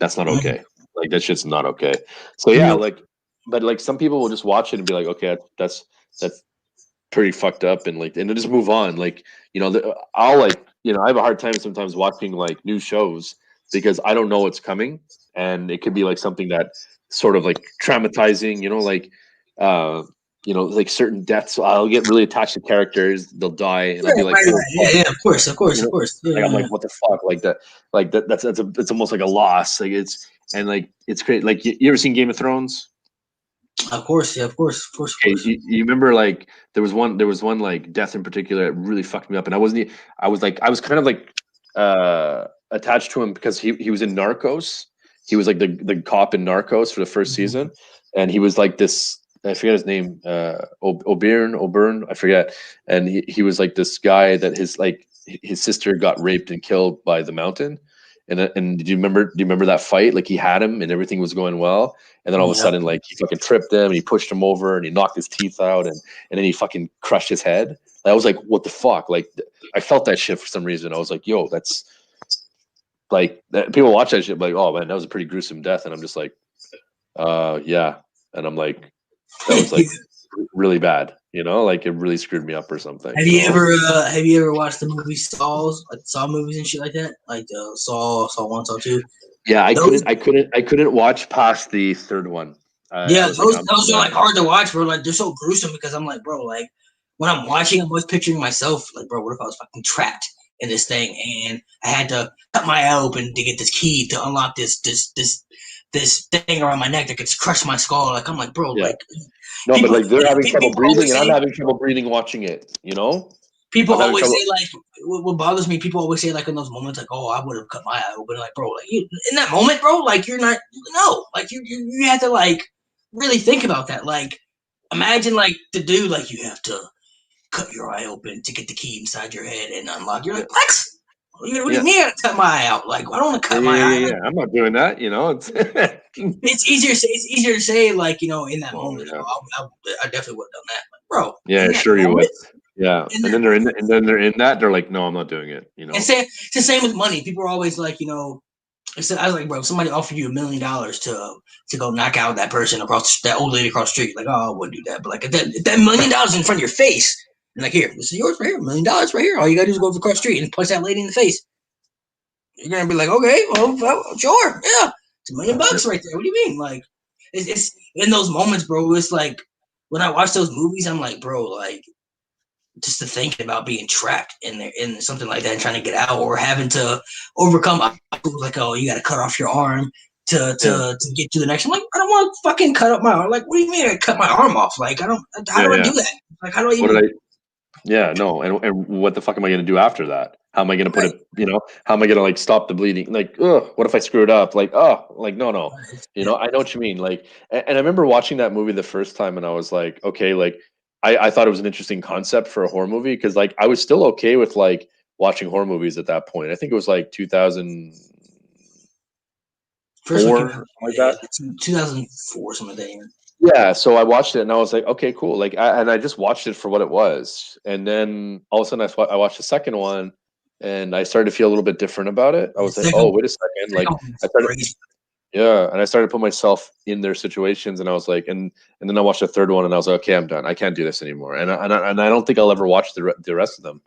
that's not okay. Like that shit's not okay. So yeah, like but like some people will just watch it and be like, okay, that's pretty fucked up, and like, and then just move on. Like, I'll like, I have a hard time sometimes watching like new shows because I don't know what's coming, and it could be like something that sort of like traumatizing, uh, like certain deaths. I'll get really attached to characters; they'll die, and I'll be like, Right. Yeah, of course, like I'm Yeah, like, what the fuck, that's it's almost like a loss. Like it's great. Like you ever seen Game of Thrones? of course, yeah, of course. Okay, you remember like there was one like death in particular that really fucked me up, and I was kind of like attached to him because he was in Narcos. He was like the cop in Narcos for the first season, and he was like this. I forget his name, O'Byrne, I forget, and he was like this guy that his sister got raped and killed by the Mountain, and do you remember that fight? Like he had him and everything was going well, and then all of a Yep. sudden, like he fucking tripped him and he pushed him over and he knocked his teeth out and then he fucking crushed his head. I was like, what the fuck? Like I felt that shit for some reason. I was like, yo, that's like people watch that shit like, oh man, that was a pretty gruesome death, and I'm just like, yeah, and I'm like, that was like really bad, like it really screwed me up or something. Have you ever watched the movie Saws, like Saw movies and shit like that, like the Saw 1, Saw 2? Yeah, Those I couldn't watch past the third one. Yeah, I was like, those are like hard to watch, bro. Like they're so gruesome because I'm like, bro, like when I'm watching, I'm always picturing myself, like, bro, what if I was fucking trapped in this thing and I had to cut my eye open to get this key to unlock this thing around my neck that could crush my skull. Like I'm like, bro, yeah. like No, but like they're having trouble people always breathing, and I'm say having trouble breathing watching it. people I'm having always trouble. say like what bothers me. People always say like in those moments, like, oh, I would have cut my eye open. Like, bro, like in that moment, bro, like you're not, no, like you have to like really think about that. Like, imagine like the dude, like you have to cut your eye open to get the key inside your head and unlock. You're like, what? What do you mean I cut my eye out? Like, I don't want to cut my eye. Yeah. I'm not doing that. It's It's easier. It's easier to say, like, in that oh moment. yeah, I definitely would have done that, like, bro. yeah, In that sure you would. moment, Yeah, in and that then they're in that. They're like, no, I'm not doing it. And say it's the same with money. People are always like, I was like, bro, if somebody offered you $1 million to go knock out that person across that old lady across the street, like, oh, I wouldn't do that. But like, if that $1 million in front of your face, and like, here, this is yours right here, $1 million right here. All you gotta do is go across the street and punch that lady in the face. You're gonna be like, okay, well sure, yeah, it's $1 million right there. What do you mean? Like, it's in those moments, bro. It's like when I watch those movies, I'm like, bro, like, just to thinking about being trapped in there in something like that and trying to get out or having to overcome like, oh, you got to cut off your arm to get to the next. I'm like, I don't want to fucking cut up my arm. Like, what do you mean I cut my arm off? Like, how do I do that? Like, how do I even? What did I? Yeah, no, and what the fuck am I going to do after that? How am I going to put it? How am I going to like stop the bleeding? Like, what if I screw it up? Like, like no. I know what you mean. Like, and I remember watching that movie the first time, and I was like, okay, like, I thought it was an interesting concept for a horror movie because like I was still okay with like watching horror movies at that point. I think it was like 2004, something like that. 2004, something like that. Yeah, so I watched it and I was like, okay, cool. Like, and I just watched it for what it was, and then all of a sudden I watched the second one, and I started to feel a little bit different about it. I was like, oh, wait a second. Like, I started, yeah, and I started to put myself in their situations, and I was like, and then I watched the third one, and I was like, okay, I'm done. I can't do this anymore, and I don't think I'll ever watch the rest of them.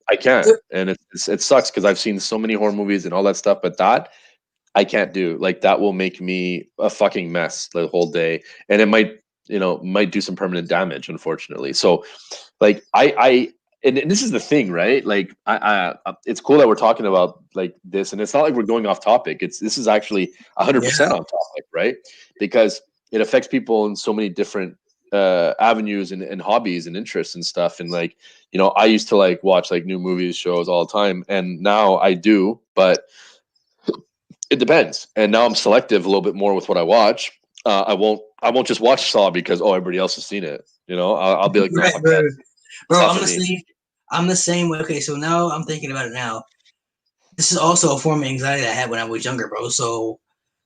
I can't, and it sucks because I've seen so many horror movies and all that stuff, but that I can't do. Like that will make me a fucking mess the whole day, and it might do some permanent damage, unfortunately. So, like and this is the thing, right? Like it's cool that we're talking about like this, and it's not like we're going off topic. This is actually 100% on topic, right? Because it affects people in so many different avenues and hobbies and interests and stuff. And like, I used to like watch like new movies, shows all the time, and now I do, but it depends. And now I'm selective a little bit more with what I watch. I won't just watch Saw because everybody else has seen it. I'll be like, no, fuck that. Bro, I'm the same way. Okay, so now I'm thinking about it now. This is also a form of anxiety that I had when I was younger, bro. So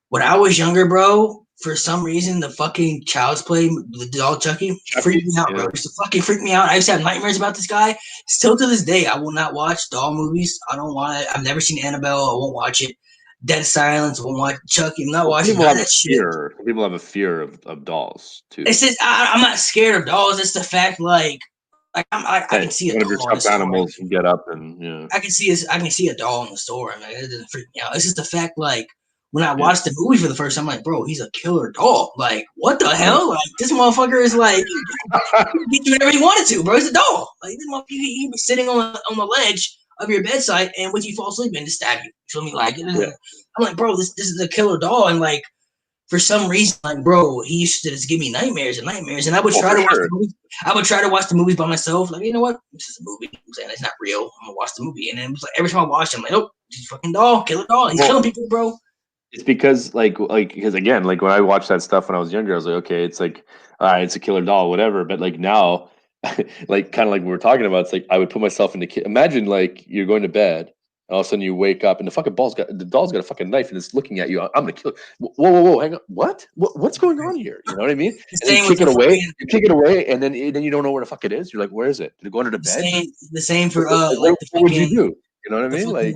when I was younger, bro, for some reason the fucking Child's Play, the doll Chucky, freaked me out, bro. It used to fucking freak me out. I used to have nightmares about this guy. Still to this day, I will not watch doll movies. I don't want it. I've never seen Annabelle. I won't watch it. Dead Silence, won't watch Chucky. I'm not watching People none of have a that shit. fear. People have a fear of dolls too. It's just I'm not scared of dolls. It's the fact like I can see a One of your doll in the stuffed store. animals can get up and I can see a doll in the store, and like, it doesn't freak me out. It's just the fact like when I watched the movie for the first time, I'm like, bro, he's a killer doll. Like, what the hell? Like, this motherfucker is like, he can get you whatever he wanted to, bro. He's a doll. Like, this motherfucker, he be sitting on the ledge of your bedside, and once you fall asleep, and just stab you. You feel me? Like, I'm like, bro, this is a killer doll, and like, for some reason, like, bro, he used to just give me nightmares and nightmares, and I would try to watch the movie. I would try to watch the movies by myself. Like, you know what? This is a movie. I'm saying it's not real. I'm gonna watch the movie, and then it was like every time I watched, I'm like, oh, he's a fucking doll, killer doll. He's killing people, bro. It's because because again, like when I watched that stuff when I was younger, I was like, okay, it's like, all right, it's a killer doll, whatever. But like now, like kind of like we were talking about, it's like I would put myself into imagine like you're going to bed, and all of a sudden you wake up and the doll's got a fucking knife and it's looking at you. I'm gonna kill it. Whoa, hang on, what's going on here? You know what I mean? And you kick it away, and then you don't know where the fuck it is. You're like, where is it? Did it go under the bed? The same for what would you do? You know what I mean? Like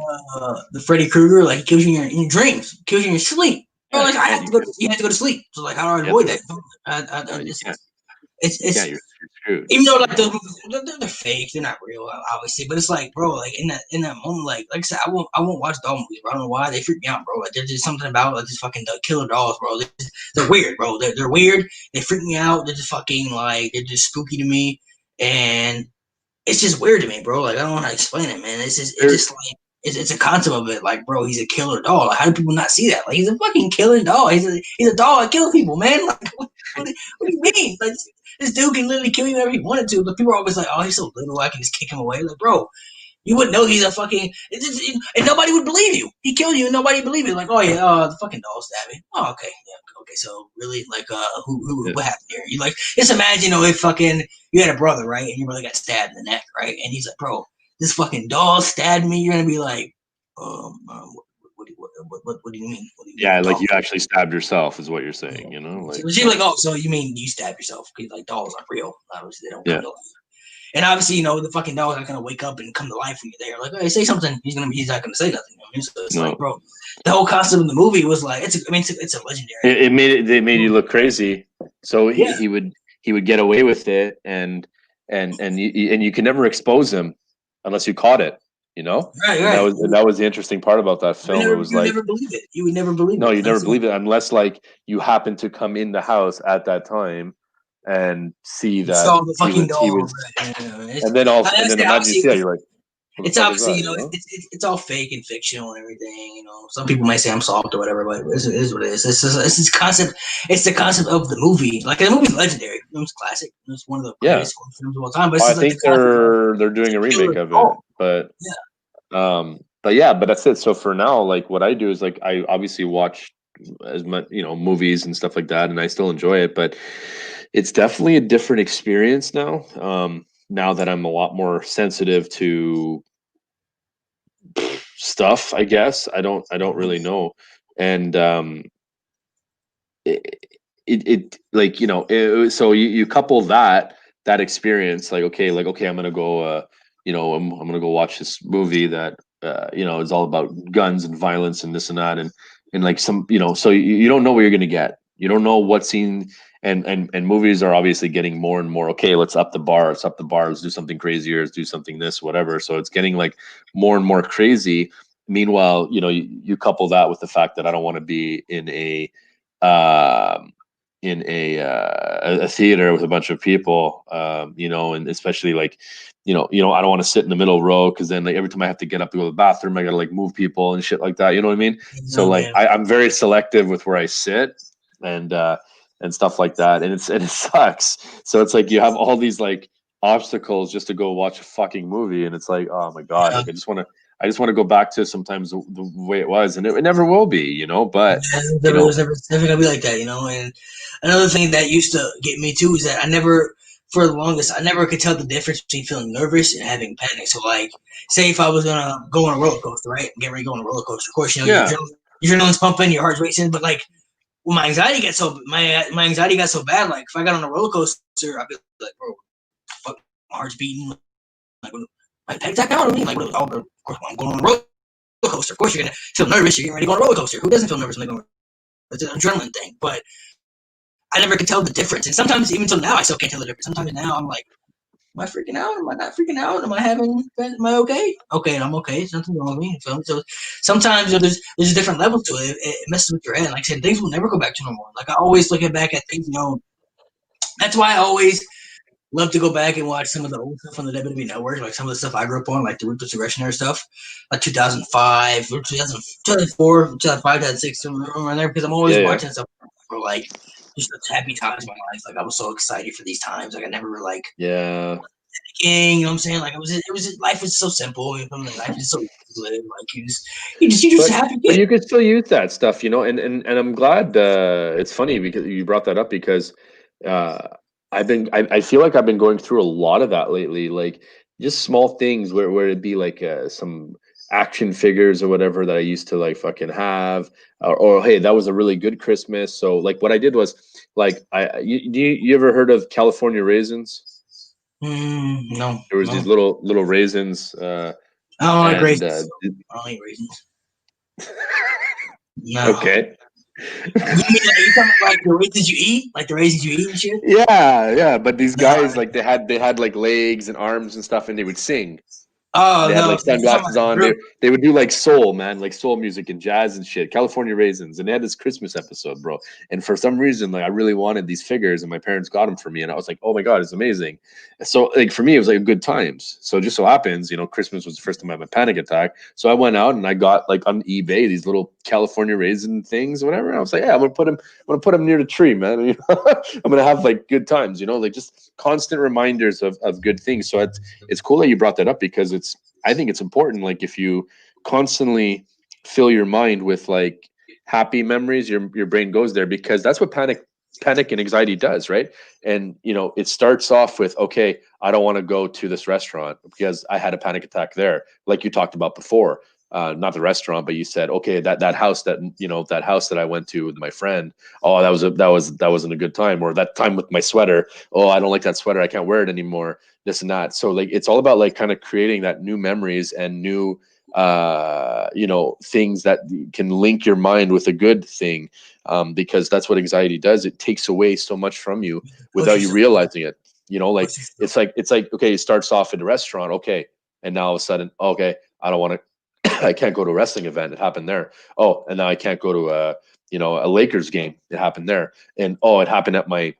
the Freddy Krueger, like he kills you in your dreams, kills you in your sleep. Bro, like you have to go to sleep. So like, how do I avoid that? It's screwed. Even though like they're fake, they're not real, obviously. But it's like, bro, like in that moment, like I said, I won't watch doll movies, bro. I don't know why they freak me out, bro. Like there's just something about like these fucking killer dolls, bro. They're weird, bro. They're weird. They freak me out. They're just fucking like they're just spooky to me, and it's just weird to me, bro. Like I don't know how to explain it, man. It's just like it's a concept of it. Like, bro, he's a killer doll. Like, how do people not see that? Like, he's a fucking killer doll. He's a doll that kills people, man. Like, what do you mean? Like, this dude can literally kill you whenever he wanted to. But people are always like, oh, he's so little, I can just kick him away. Like, bro, you wouldn't know he's a fucking. And nobody would believe you. He killed you, and nobody would believe you. Like, oh yeah, the fucking doll stabbed me. Oh, okay, yeah. Okay, so really, like, what happened here? You like, just imagine, if fucking you had a brother, right, and your brother got stabbed in the neck, right, and he's like, bro, this fucking doll stabbed me. You're gonna be like, what do you mean? Yeah, like you actually stabbed yourself, is what you're saying, you know? Like, so you're like, oh, so you mean you stabbed yourself? Because like dolls aren't real. Obviously, they don't come to life. And obviously, the fucking doll's not gonna wake up and come to life when you're there. Like, hey, say something. He's not gonna say nothing. You know what I mean? So it's like, bro, the whole concept of the movie was like, it's a legendary. They made you look crazy. So he would get away with it, and you can never expose him unless you caught it. You know, right. And that was the interesting part about that film. It was like never believe it. You would never believe it. No, you never believe it unless like you happen to come in the house at that time and see that saw the fucking he was, and then imagine you see that, you're like, it's obviously it's all fake and fictional and everything. Some people might say I'm soft or whatever, but it is what it is. It's this concept. It's the concept of the movie. Like the movie's legendary. It's classic. It's one of the greatest films of all time. But I think they're doing a remake of it, but but that's it. So for now, like what I do is like I obviously watch as much movies and stuff like that, and I still enjoy it, but it's definitely a different experience now. Now that I'm a lot more sensitive to stuff, I guess I don't really know, and so you couple that experience, like okay, I'm gonna go, I'm gonna go watch this movie that is all about guns and violence and this and that, and like some, so you don't know what you're gonna get. You don't know what scene. And movies are obviously getting more and more, okay, let's up the bar, let's do something crazier, let's do something this, whatever. So it's getting like more and more crazy. Meanwhile, you couple that with the fact that I don't want to be in a theater with a bunch of people, and especially like, I don't want to sit in the middle row because then like every time I have to get up to go to the bathroom, I gotta like move people and shit like that. You know what I mean? So like I'm very selective with where I sit and stuff like that, and it sucks. So it's like you have all these like obstacles just to go watch a fucking movie, and it's like, oh my god, like I just want to go back to sometimes the way it was, and it never will be, but it's never gonna be like that, And another thing that used to get me too is that for the longest, I never could tell the difference between feeling nervous and having panic. So like, say if I was gonna go on a roller coaster, right, get ready to go on a roller coaster, of course, your adrenaline's pumping, your heart's racing, but like, when my anxiety got so bad, like if I got on a roller coaster, I'd be like, bro, fuck, my heart's beating, like my panic attack out on me, like, of course, when I'm going on the roller coaster. Of course, you're gonna feel nervous. You're getting ready to go on a roller coaster. Who doesn't feel nervous when they go? It's an adrenaline thing. But I never could tell the difference. And sometimes, even till now, I still can't tell the difference. Sometimes now, I'm like, am I freaking out? Am I not freaking out? Am I okay? Okay, I'm okay. There's nothing wrong with me. So sometimes there's different levels to it. It messes with your head. Like I said, things will never go back to normal. Like I always look back at things, that's why I always love to go back and watch some of the old stuff on the WWE Network, like some of the stuff I grew up on, like the Ruthless Aggression era stuff, like 2005, 2004, 2005, 2006, around there, because I'm always watching stuff for like just the happy times of my life. Like I was so excited for these times. Like I never were like you know what I'm saying? Like life was so simple. Life is so good. Like you just happy. But you could still use that stuff, and I'm glad. It's funny because you brought that up because I feel like I've been going through a lot of that lately, like just small things where it'd be like some action figures or whatever that I used to like fucking have, or hey, that was a really good Christmas. So like what I did was like you ever heard of California raisins? No. There was these little raisins. I don't like raisins. I don't eat raisins. No. Okay. You mean you talking about like the raisins you eat, like the raisins you eat and shit? Yeah. But these guys, like they had like legs and arms and stuff, and they would sing. Oh, they had like sunglasses on. They would do like soul, man, like soul music and jazz and shit. California Raisins, and they had this Christmas episode, bro. And for some reason, like I really wanted these figures, and my parents got them for me, and I was like, oh my god, it's amazing. So like for me, it was like good times. So it just so happens, Christmas was the first time I had my panic attack. So I went out and I got like on eBay these little California Raisin things, whatever. And I was like, yeah, I'm gonna put them near the tree, man. I'm gonna have like good times, like just constant reminders of good things. So it's cool that you brought that up because I think it's important. Like if you constantly fill your mind with like happy memories, your brain goes there because that's what panic and anxiety does, right? And it starts off with, okay, I don't want to go to this restaurant because I had a panic attack there, like you talked about before. Not the restaurant, but you said, okay, that house that house that I went to with my friend. Oh, that wasn't a good time. Or that time with my sweater. Oh, I don't like that sweater. I can't wear it anymore. This and that. So like, it's all about like kind of creating that new memories and new, things that can link your mind with a good thing. Because that's what anxiety does. It takes away so much from you without you realizing it. Like it's like, okay, it starts off in a restaurant. Okay. And now all of a sudden, okay, I don't want to, I can't go to a wrestling event. It happened there. Oh, and now I can't go to a Lakers game. It happened there. And oh, it happened at my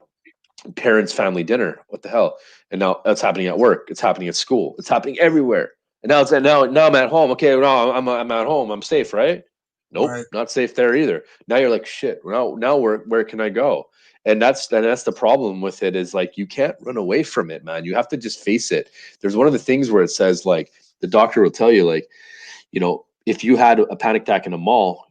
parents' family dinner. What the hell? And now that's happening at work. It's happening at school. It's happening everywhere. And now I'm at home. Okay, no, I'm at home. I'm safe, right? Nope, right. Not safe there either. Now you're like, shit. Now where can I go? And that's the problem with it is like you can't run away from it, man. You have to just face it. There's one of the things where it says like the doctor will tell you like, if you had a panic attack in a mall,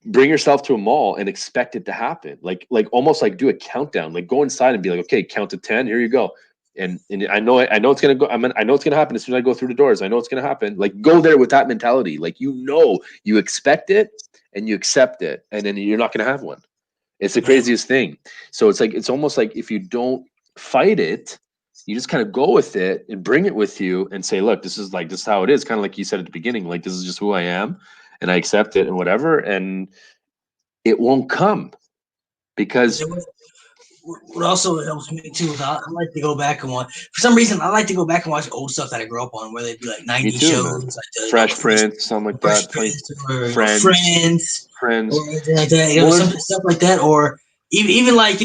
bring yourself to a mall and expect it to happen. Like almost like do a countdown, like go inside and be like, okay, count to 10. Here you go. And I know it's going to go. I know it's going to happen as soon as I go through the doors. I know it's going to happen. Like go there with that mentality. Like, you expect it and you accept it, and then you're not going to have one. It's the craziest thing. So it's like, it's almost like if you don't fight it, you just kind of go with it and bring it with you and say, look, this is how it is. Kind of like you said at the beginning, like, this is just who I am and I accept it and whatever. And it won't come because what also helps me too is I like to go back and watch. For some reason, I like to go back and watch old stuff that I grew up on, where they'd be like 90s shows, like Fresh Prince, something like that. Friends, or anything like that. Stuff like that, or even like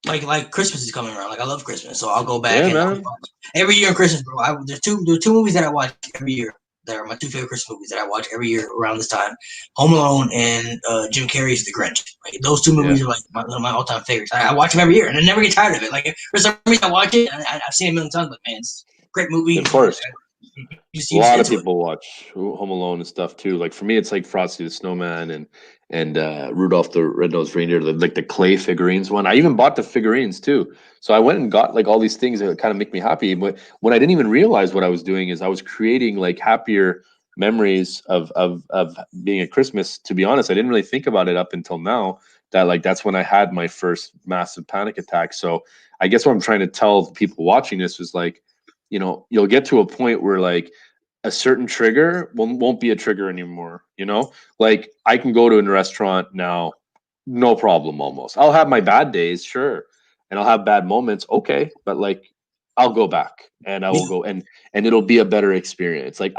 like Christmas is coming around. Like I love Christmas, so I'll go back and watch every year on Christmas, bro. There's two movies that I watch every year. That are my two favorite Christmas movies that I watch every year around this time: Home Alone and Jim Carrey's The Grinch. Like, those two movies are like my all-time favorites. I watch them every year, and I never get tired of it. Like for some reason, I watch it, and I've seen it a million times. But man, it's a great movie. Of course. A lot of people watch Home Alone and stuff too. Like for me, it's like Frosty the Snowman and Rudolph the Red-Nosed Reindeer, like the clay figurines one. I even bought the figurines too. So I went and got like all these things that kind of make me happy. But when I didn't even realize what I was doing is I was creating like happier memories of being at Christmas. To be honest, I didn't really think about it up until now. That's when I had my first massive panic attack. So I guess what I'm trying to tell people watching this is like, you'll get to a point where like a certain trigger won't be a trigger anymore. You know, like I can go to a restaurant now, no problem almost. I'll have my bad days, sure, and I'll have bad moments, okay, but like I'll go back and I will go and it'll be a better experience. Like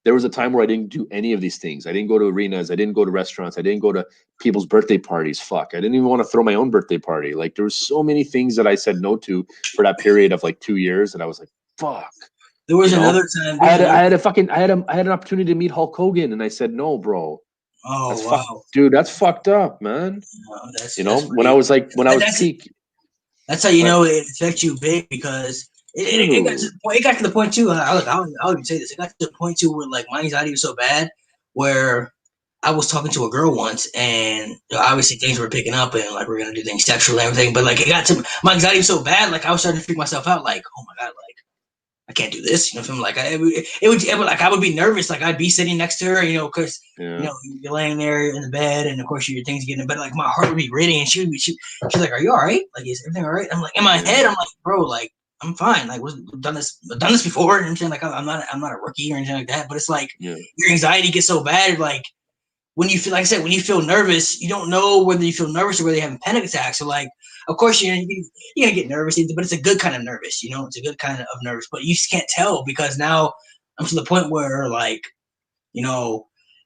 there was a time where I didn't do any of these things. I didn't go to arenas, I didn't go to restaurants, I didn't go to people's birthday parties. Fuck, I didn't even want to throw my own birthday party. Like there was so many things that I said no to for that period of like 2 years, and I was like, fuck. There was another time. I had an opportunity to meet Hulk Hogan, and I said no, bro. Oh that's wow, dude, that's fucked up, man. When I was peak. That's how you know it affects you big, because it got to the point too. I'll even say this. It got to the point too where like my anxiety was so bad where I was talking to a girl once, and obviously things were picking up, and like we're gonna do things sexual and everything. But like it got to my anxiety was so bad, like I was starting to freak myself out. Like, oh my god, like I can't do this. You know, from like it would like I would be nervous. Like I'd be sitting next to her, you know, because you're laying there in the bed, and of course your things getting. But like my heart would be racing, and she's like, "Are you all right? Like is everything all right?" I'm like in my head, I'm like, "Bro, like I'm fine. Like I've done this before, and anything. Like I'm not a rookie or anything like that." But it's like your anxiety gets so bad, like. When you feel, like I said, when you feel nervous, you don't know whether you feel nervous or whether you're having panic attacks. So, like, of course, you're gonna get nervous, but it's a good kind of nervous. You know, it's a good kind of nervous. But you just can't tell, because now I'm to the point where, like,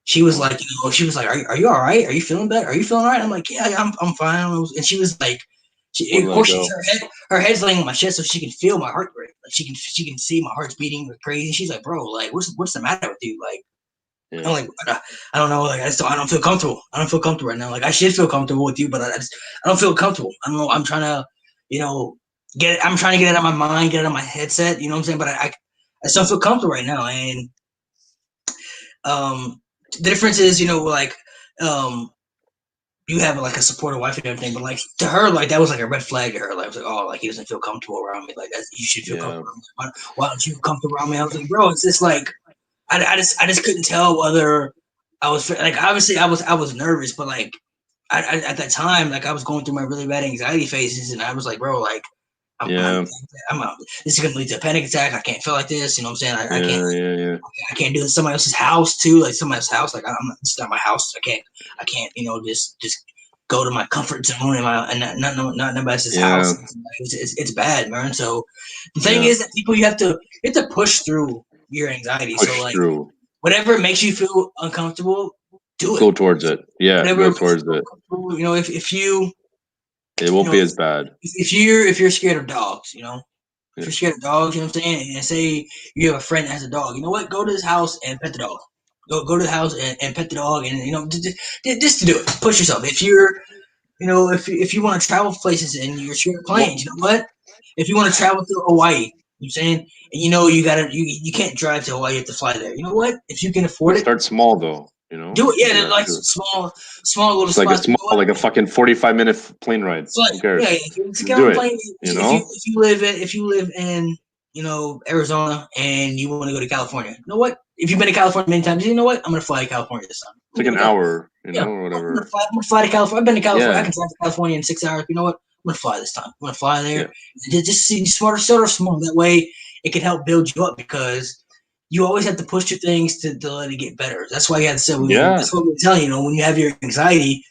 she was like, are you all right? Are you feeling better? Are you feeling all right? I'm like, yeah, I'm fine. And she was like, of course, her head's laying on my chest so she can feel my heart rate. Like she can see my heart's beating crazy. She's like, bro, like, what's the matter with you? Like. Yeah. I'm like, I don't know. Like, I don't feel comfortable. I don't feel comfortable right now. Like, I should feel comfortable with you, but I don't feel comfortable. I don't know. I'm trying to, I'm trying to get it out of my mind, get it out of my headset. You know what I'm saying? But I just don't feel comfortable right now. And the difference is, like, you have like a supportive wife and everything, but like to her, like that was like a red flag to her. Like I was like, oh, like he doesn't feel comfortable around me. Like you should feel comfortable. Why don't you feel comfortable around me? I was like, bro, it's just like. I just couldn't tell whether I was like, obviously I was nervous, but like I at that time, like I was going through my really bad anxiety phases, and I was like, bro, like this is gonna lead to a panic attack. I can't feel like this. You know what I'm saying? I can't do it in somebody else's house too. Like somebody else's house. Like it's not my house. I can't. Just go to my comfort zone and not nobody else's house. It's bad, man. So the thing is that people you have to push through your anxiety. Whatever makes you feel uncomfortable, do it. Go towards it. Yeah, go towards it. If you, it won't be as bad. If you're scared of dogs, if you're scared of dogs, you know what I'm saying, and say you have a friend that has a dog, you know what? Go to his house and pet the dog. Go to the house and pet the dog, and just to do it. Push yourself. If you're, if you want to travel places and you're scared of planes, you know what? If you want to travel to Hawaii. You know what I'm saying? And you can't drive to Hawaii, you have to fly there. You know what? If you can afford it. Start small though, Do it, yeah, like small little spots. Like a fucking 45-minute plane ride. Who cares? Yeah, if you live in Arizona and you want to go to California, you know what? If you've been to California many times, you know what? I'm gonna fly to California this time. It's like an hour, or whatever. I'm gonna fly to California. I've been to California. I can fly to California in 6 hours. You know what? I'm gonna fly this time. I'm gonna fly there. Yeah. Just see smarter, small. That way, it can help build you up, because you always have to push your things to let it get better. That's why you have to say, that's what we're telling you. When you have your anxiety,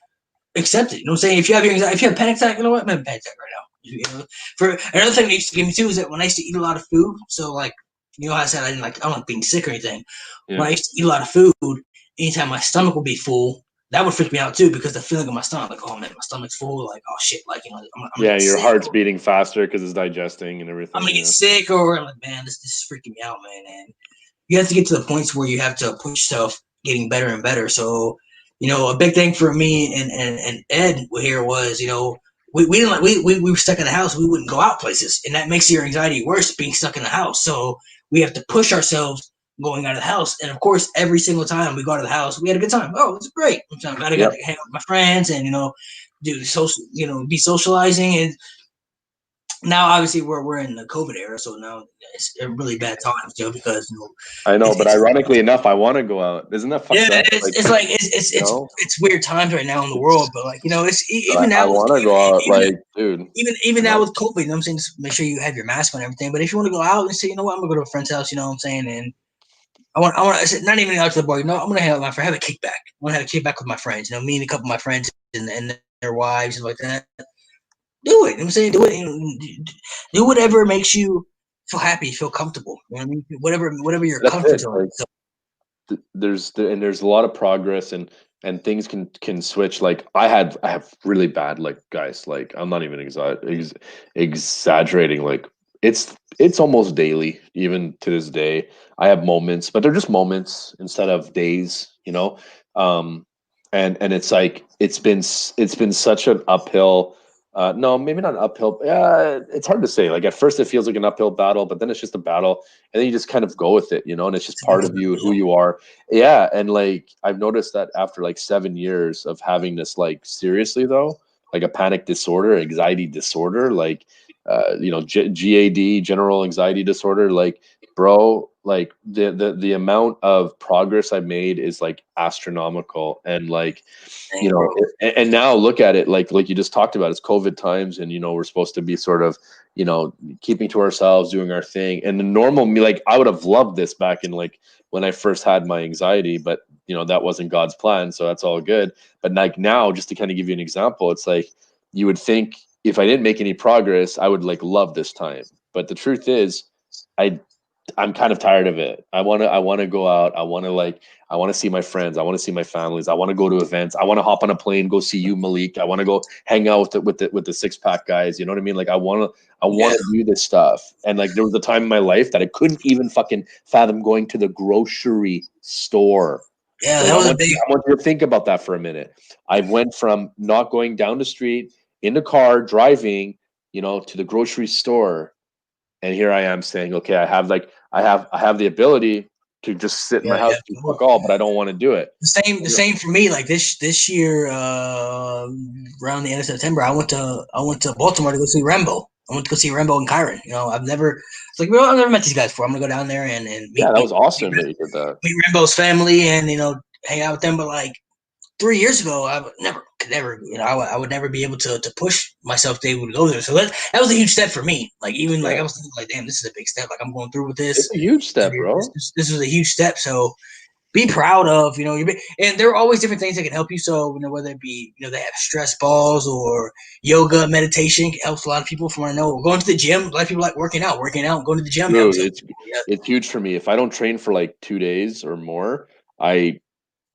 accept it. You know what I'm saying? If you have a panic attack, you know what? I'm having a panic attack right now. For another thing they used to give me too is that when I used to eat a lot of food, so like I said I don't like being sick or anything. Yeah. When I used to eat a lot of food, anytime my stomach would be full, that would freak me out too, because the feeling of my stomach, like, oh man, my stomach's full, like, oh shit, like, I'm your heart's beating faster because it's digesting and everything. I'm gonna get sick, or I'm like, man, this is freaking me out, man. And you have to get to the points where you have to push yourself getting better and better. So, a big thing for me and Ed here was, we were stuck in the house. We wouldn't go out places, and that makes your anxiety worse, being stuck in the house. So we have to push ourselves going out of the house. And of course, every single time we go out of the house, we had a good time. Oh, it's great. I'm glad I got to hang out with my friends and, do social, be socializing. And now obviously we're in the COVID era, so now it's a really bad time, because I know, but ironically enough, I want to go out. Isn't that fucked up? It's weird times right now in the world, but it's even now. I want to go out, dude. Even now with COVID, I'm saying, just make sure you have your mask on and everything. But if you want to go out and say, I'm gonna go to a friend's house, I'm saying, and I said, not even out to the bar. I'm gonna have my friend, have a kickback. I want to have a kickback with my friends. Me and a couple of my friends and their wives and like that. Do it. I'm saying, do it. Do whatever makes you feel happy, feel comfortable. You know what I mean? Whatever your That's comfort it. zone. Like, So, there's a lot of progress, and things can switch. Like I have really bad, like, guys, like I'm not even exaggerating, like it's almost daily, even to this day. I have moments, but they're just moments instead of days, and it's like it's been such an uphill. No, maybe not an uphill. Yeah, it's hard to say. Like at first, it feels like an uphill battle, but then it's just a battle, and then you just kind of go with it, and it's just part of you, who you are. Yeah, and like I've noticed that after like 7 years of having this, like, seriously though, like a panic disorder, anxiety disorder, like GAD, general anxiety disorder, like, bro, like the amount of progress I made is like astronomical, and like dang, bro. and now look at it, like you just talked about, it's COVID times, and we're supposed to be sort of keeping to ourselves, doing our thing, and the normal me, like I would have loved this back in, like, when I first had my anxiety, but that wasn't God's plan, so that's all good. But like now, just to kind of give you an example, it's like you would think if I didn't make any progress, I would like love this time. But the truth is, I I'm kind of tired of it. I want to go out. I want to see my friends. I want to see my families. I want to go to events. I want to hop on a plane, go see you, Malik. I want to go hang out with the six pack guys. You know what I mean? Like I want to do this stuff. And like there was a time in my life that I couldn't even fucking fathom going to the grocery store. Yeah, Like that was a big. I want you to think about that for a minute. I went from not going down the street in the car driving, to the grocery store, and here I am saying, okay, I have the ability to just sit in my Yeah, house yeah. and fuck all, but I don't want to do it. The same for me. Like this year, around the end of September, I went to Baltimore to go see Rambo. I went to go see Rambo and Kyron. I've never it's like, I've never met these guys before. I'm gonna go down there and Yeah, meet that was awesome that you did that. meet Rambo's family and hang out with them. But like 3 years ago, I could never, I would never be able to push myself to be able to go there. So that was a huge step for me. Like even like Yeah, I was thinking like, damn, this is a big step. Like I'm going through with it's this. a huge step, bro. This was a huge step. So be proud of, and there are always different things that can help you. So, whether it be, they have stress balls or yoga, meditation helps a lot of people from what I know. Going to the gym, a lot of people like working out, going to the gym helps. Dude, So, it's yeah. it's huge for me. If I don't train for like 2 days or more,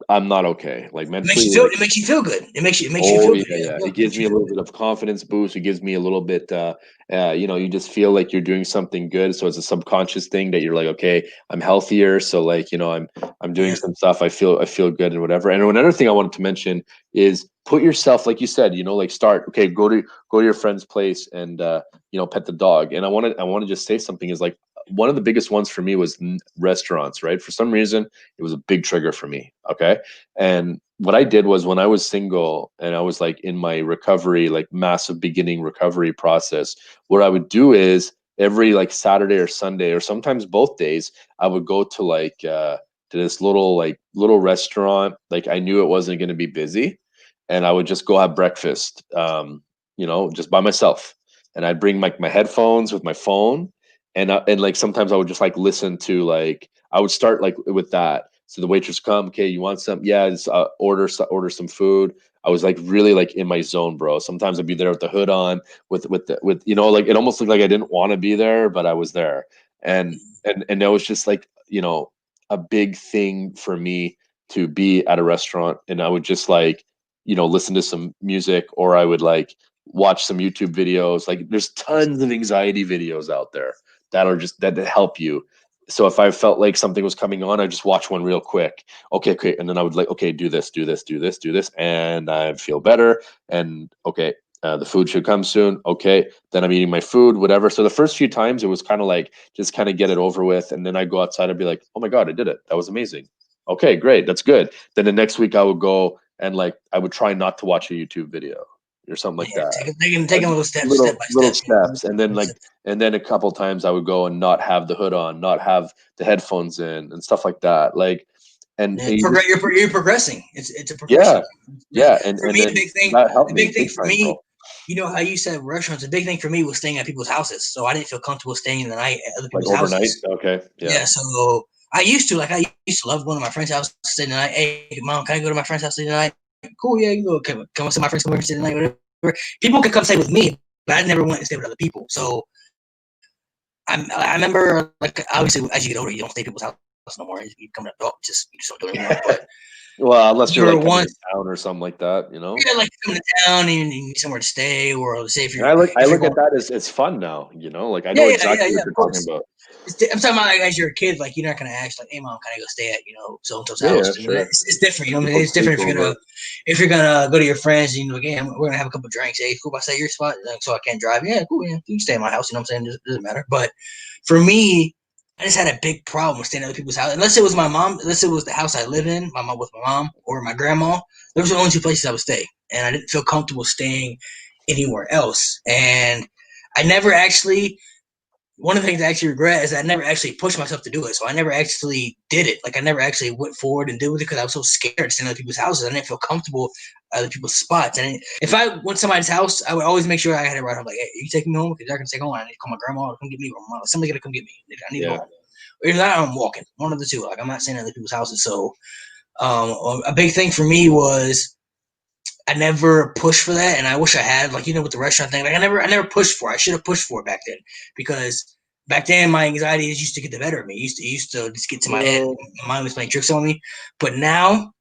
I'm not okay. Like mentally, like, It makes you feel good. It makes you oh feel yeah, good. yeah. Yeah, It it gives makes me you a feel little good. bit of confidence boost. It gives me a little bit, you just feel like you're doing something good. So it's a subconscious thing that you're like, okay, I'm healthier. So like, I'm doing Yeah, some stuff. I feel good and whatever. And another thing I wanted to mention is put yourself, like you said, like start. Okay, go to your friend's place and pet the dog. And I want to just say something is like one of the biggest ones for me was restaurants. Right, for some reason, it was a big trigger for me. Okay, and what I did was when I was single and I was like in my recovery, like massive beginning recovery process, what I would do is every like Saturday or Sunday or sometimes both days, I would go to to this little restaurant. Like I knew it wasn't going to be busy, and I would just go have breakfast, just by myself. And I'd bring like my headphones with my phone, and like sometimes I would just like listen to, like, I would start like with that. So the waitress come, okay, you want some? Yeah, just, order some food. I was like really like in my zone, bro. Sometimes I'd be there with the hood on, with like it almost looked like I didn't want to be there, but I was there, and and that was just like a big thing for me to be at a restaurant, and I would just like listen to some music, or I would like watch some YouTube videos. Like there's tons of anxiety videos out there that are just that help you. So if I felt like something was coming on, I just watch one real quick. Okay, and then I would like, okay, do this, do this, do this, do this, and I feel better. And okay, the food should come soon. Okay, then I'm eating my food, whatever. So the first few times it was kind of like just kind of get it over with, and then I go outside and be like, oh my god, I did it. That was amazing. Okay, great, that's good. Then the next week I would go and like I would try not to watch a YouTube video or something like yeah. that. Taking little steps, step by Little step. steps, and then a couple times I would go and not have the hood on, not have the headphones in, and stuff like that. Like, and Yeah, you just, you're progressing. It's a yeah, progression. Yeah. yeah, For and me, then that helped the me big thing big for time, me, bro. how you said restaurants. The big thing for me was staying at people's houses. So I didn't feel comfortable staying the night at other Like people's overnight, houses. okay, yeah, Yeah. So I used to love going to my friend's house stay the night. Hey, mom, can I go to my friend's house stay the night? Cool, yeah, you can go. Come to my friend's come over and stay the night, whatever. People could come stay with me, but I never went and stay with other people. So I remember, like, obviously as you get older, you don't stay at people's house no more. You become an adult, you just don't do it anymore. But well, unless you're like coming once, to town or something like that, you know. yeah, like coming to town and you need somewhere to stay, or say if And you're I look going, at that as it's fun now, you know. Like I know yeah, exactly what of you're talking course. about. I'm talking about like as you're a kid, like you're not gonna ask like, "Hey mom, can I go stay at so and so's Yeah, house?" sure. It's different, you know. What I mean, it's different if you're gonna go to your friends and we're gonna have a couple of drinks. Hey, cool, I stay at your spot, so I can't drive. Yeah, cool, yeah, you can stay at my house. You know what I'm saying? It doesn't matter. But for me, I just had a big problem with staying at other people's house. Unless it was my mom, unless it was the house I live in, my mom or my grandma. Those were the only two places I would stay, and I didn't feel comfortable staying anywhere else. And I never actually one of the things I actually regret is I never actually pushed myself to do it. So I never actually did it. Like I never actually went forward and did it because I was so scared to stand at other people's houses. I didn't feel comfortable at other people's spots. And if I went to somebody's house, I would always make sure I had it right. I'm like, hey, are you taking me home? Because I can take home. I need to call my grandma to come get me, or somebody got to come get me. I need to go home. Or if not, I'm walking. One of the two. Like I'm not staying at other people's houses. So a big thing for me was I never pushed for that, and I wish I had. Like with the restaurant thing, like I never pushed for it. I should have pushed for it back then because back then my anxieties used to get the better of me. It used to just get to my head. My mind was playing tricks on me. But now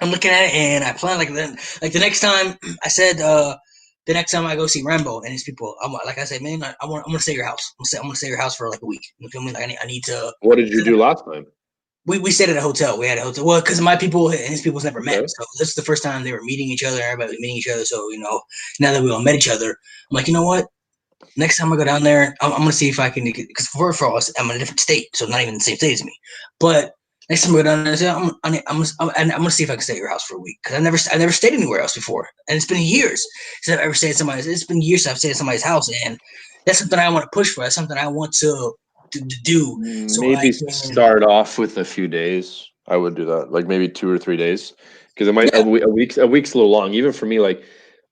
I'm looking at it, and I plan like the next time I said the next time I go see Rambo and his people, like I said, man, I'm gonna stay at your house. I'm gonna stay at your house for like a week. You feel me? Like I need to. What did you do last time? We stayed at a hotel. We had a hotel. Well, because my people and his people's never met. Okay. So this is the first time they were meeting each other. Everybody was meeting each other. So, now that we all met each other, I'm like, you know what? Next time I go down there, I'm going to see if I can, because for us, I'm in a different state. So not even the same state as me. But next time I go down there, I'm going to see if I can stay at your house for a week. Because I never stayed anywhere else before. And it's been years since I've ever stayed at somebody's. It's been years since I've stayed at somebody's house. And that's something I want to push for. That's something I want to do. So Maybe start off with a few days. I would do that, like maybe 2 or 3 days, because it might a week's a little long. Even for me, like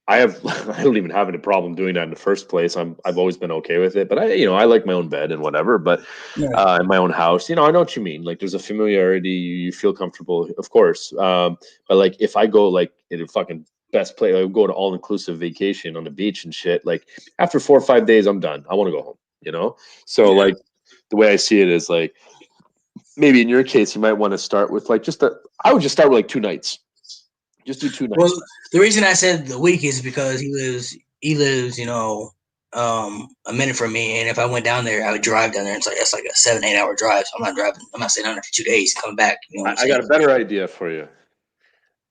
I don't even have any problem doing that in the first place. I've always been okay with it, but I like my own bed and whatever. But in my own house, I know what you mean. Like there's a familiarity, you feel comfortable, of course. But like if I go like in a fucking best place, I go to all inclusive vacation on the beach and shit. Like after 4 or 5 days, I'm done. I want to go home. So like the way I see it is like maybe in your case you might want to start with like I would just start with like 2 nights. Just do 2 nights. Well, the reason I said the week is because he lives, a minute from me, and if I went down there, I would drive down there. It's like a 7-8 hour drive. So I'm not driving. I'm not staying down there for 2 days, coming back. I got a better idea for you.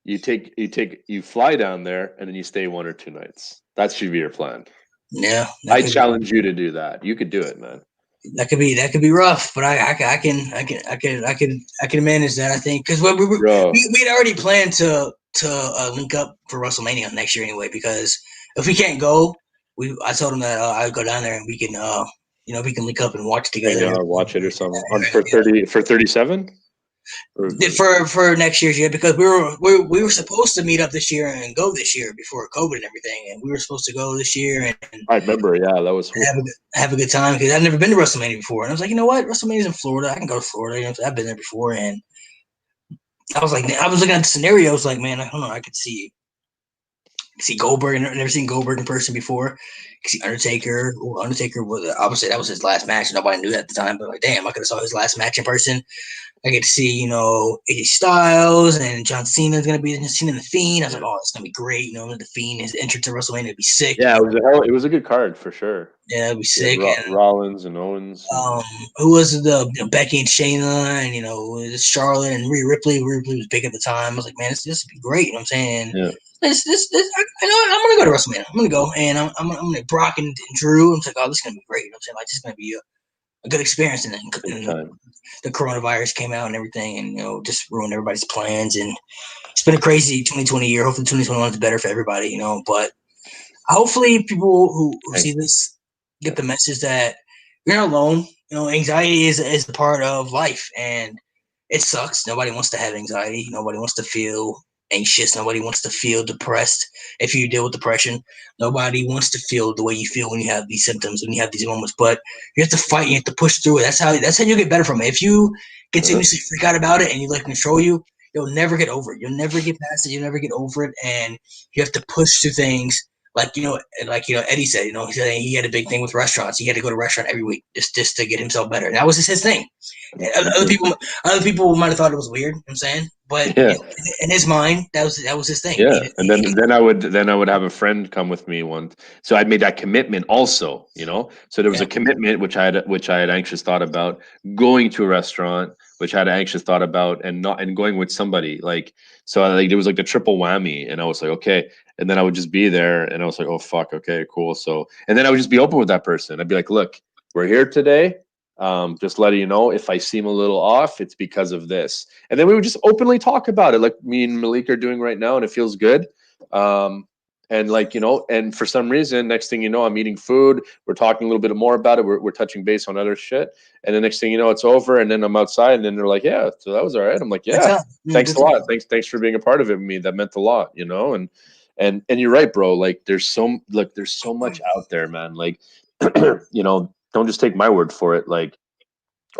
You fly down there and then you stay 1 or 2 nights. That should be your plan. Yeah, I challenge you to do that. You could do it, man. That could be rough, but I can manage that. I think because we'd already planned to link up for WrestleMania next year anyway. Because if we can't go, I told him that I would go down there and we can we can link up and watch together. Watch it or something for 37. For next year's year, because we were supposed to meet up this year and go this year before COVID and everything, and we were supposed to go this year and I remember, that was have a good time because I've never been to WrestleMania before, and I was like, you know what, WrestleMania's in Florida, I can go to Florida. I've been there before, and I was looking at the scenarios, like, man, I don't know, I could see Goldberg. I've never seen Goldberg in person before. I could see Undertaker. Undertaker was obviously that was his last match. Nobody knew that at the time, but like, damn, I could have saw his last match in person. I get to see, AJ Styles and John Cena is going to be in Cena and The Fiend. I was like, oh, it's going to be great. The Fiend, his entrance to WrestleMania would be sick. Yeah, it was a good card for sure. Yeah, it'd be sick. Rollins and Owens. Who was Becky and Shayna and, Charlotte and Rhea Ripley. Rhea Ripley was big at the time. I was like, man, this would be great. You know what I'm saying? Yeah. I'm going to go to WrestleMania. I'm going to go. And I'm going to Brock and Drew. I'm like, oh, this is going to be great. You know what I'm saying? Like, this is going to be a good experience. And then the coronavirus came out and everything and, just ruined everybody's plans. And it's been a crazy 2020 year. Hopefully 2021 is better for everybody, but hopefully people who see this get the message that you're not alone. Anxiety is a part of life and it sucks. Nobody wants to have anxiety. Nobody wants to feel anxious. Nobody wants to feel depressed. If you deal with depression, nobody wants to feel the way you feel when you have these symptoms, when you have these moments. But you have to fight. You have to push through it. That's how you get better from it. If you continuously freak out about it and you let it control you, you'll never get over it. You'll never get past it. You'll never get over it. And you have to push through things. Eddie said, he said he had a big thing with restaurants. He had to go to a restaurant every week just to get himself better. And that was just his thing. Other people might have thought it was weird. You know what I'm saying, but Yeah. in his mind, that was his thing. Yeah, and then I would have a friend come with me once. So I made that commitment also, So there was a commitment which I had anxious thought about, going to a restaurant, which I had anxious thought about, and going with somebody. It was like the triple whammy, and I was like, okay. And then I would just be there, and I was like, oh fuck, okay, cool. So and then I would just be open with that person. I'd be like, look, we're here today. Just letting you know, if I seem a little off, it's because of this. And then we would just openly talk about it, like me and Malik are doing right now, and it feels good. And for some reason, next thing you know, I'm eating food. We're talking a little bit more about it. We're touching base on other shit. And the next thing you know, it's over. And then I'm outside, and then they're like, yeah, so that was all right. I'm like, yeah, thanks a lot. Thanks for being a part of it with me. That meant a lot, And you're right, bro. There's so much out there, man. Don't just take my word for it.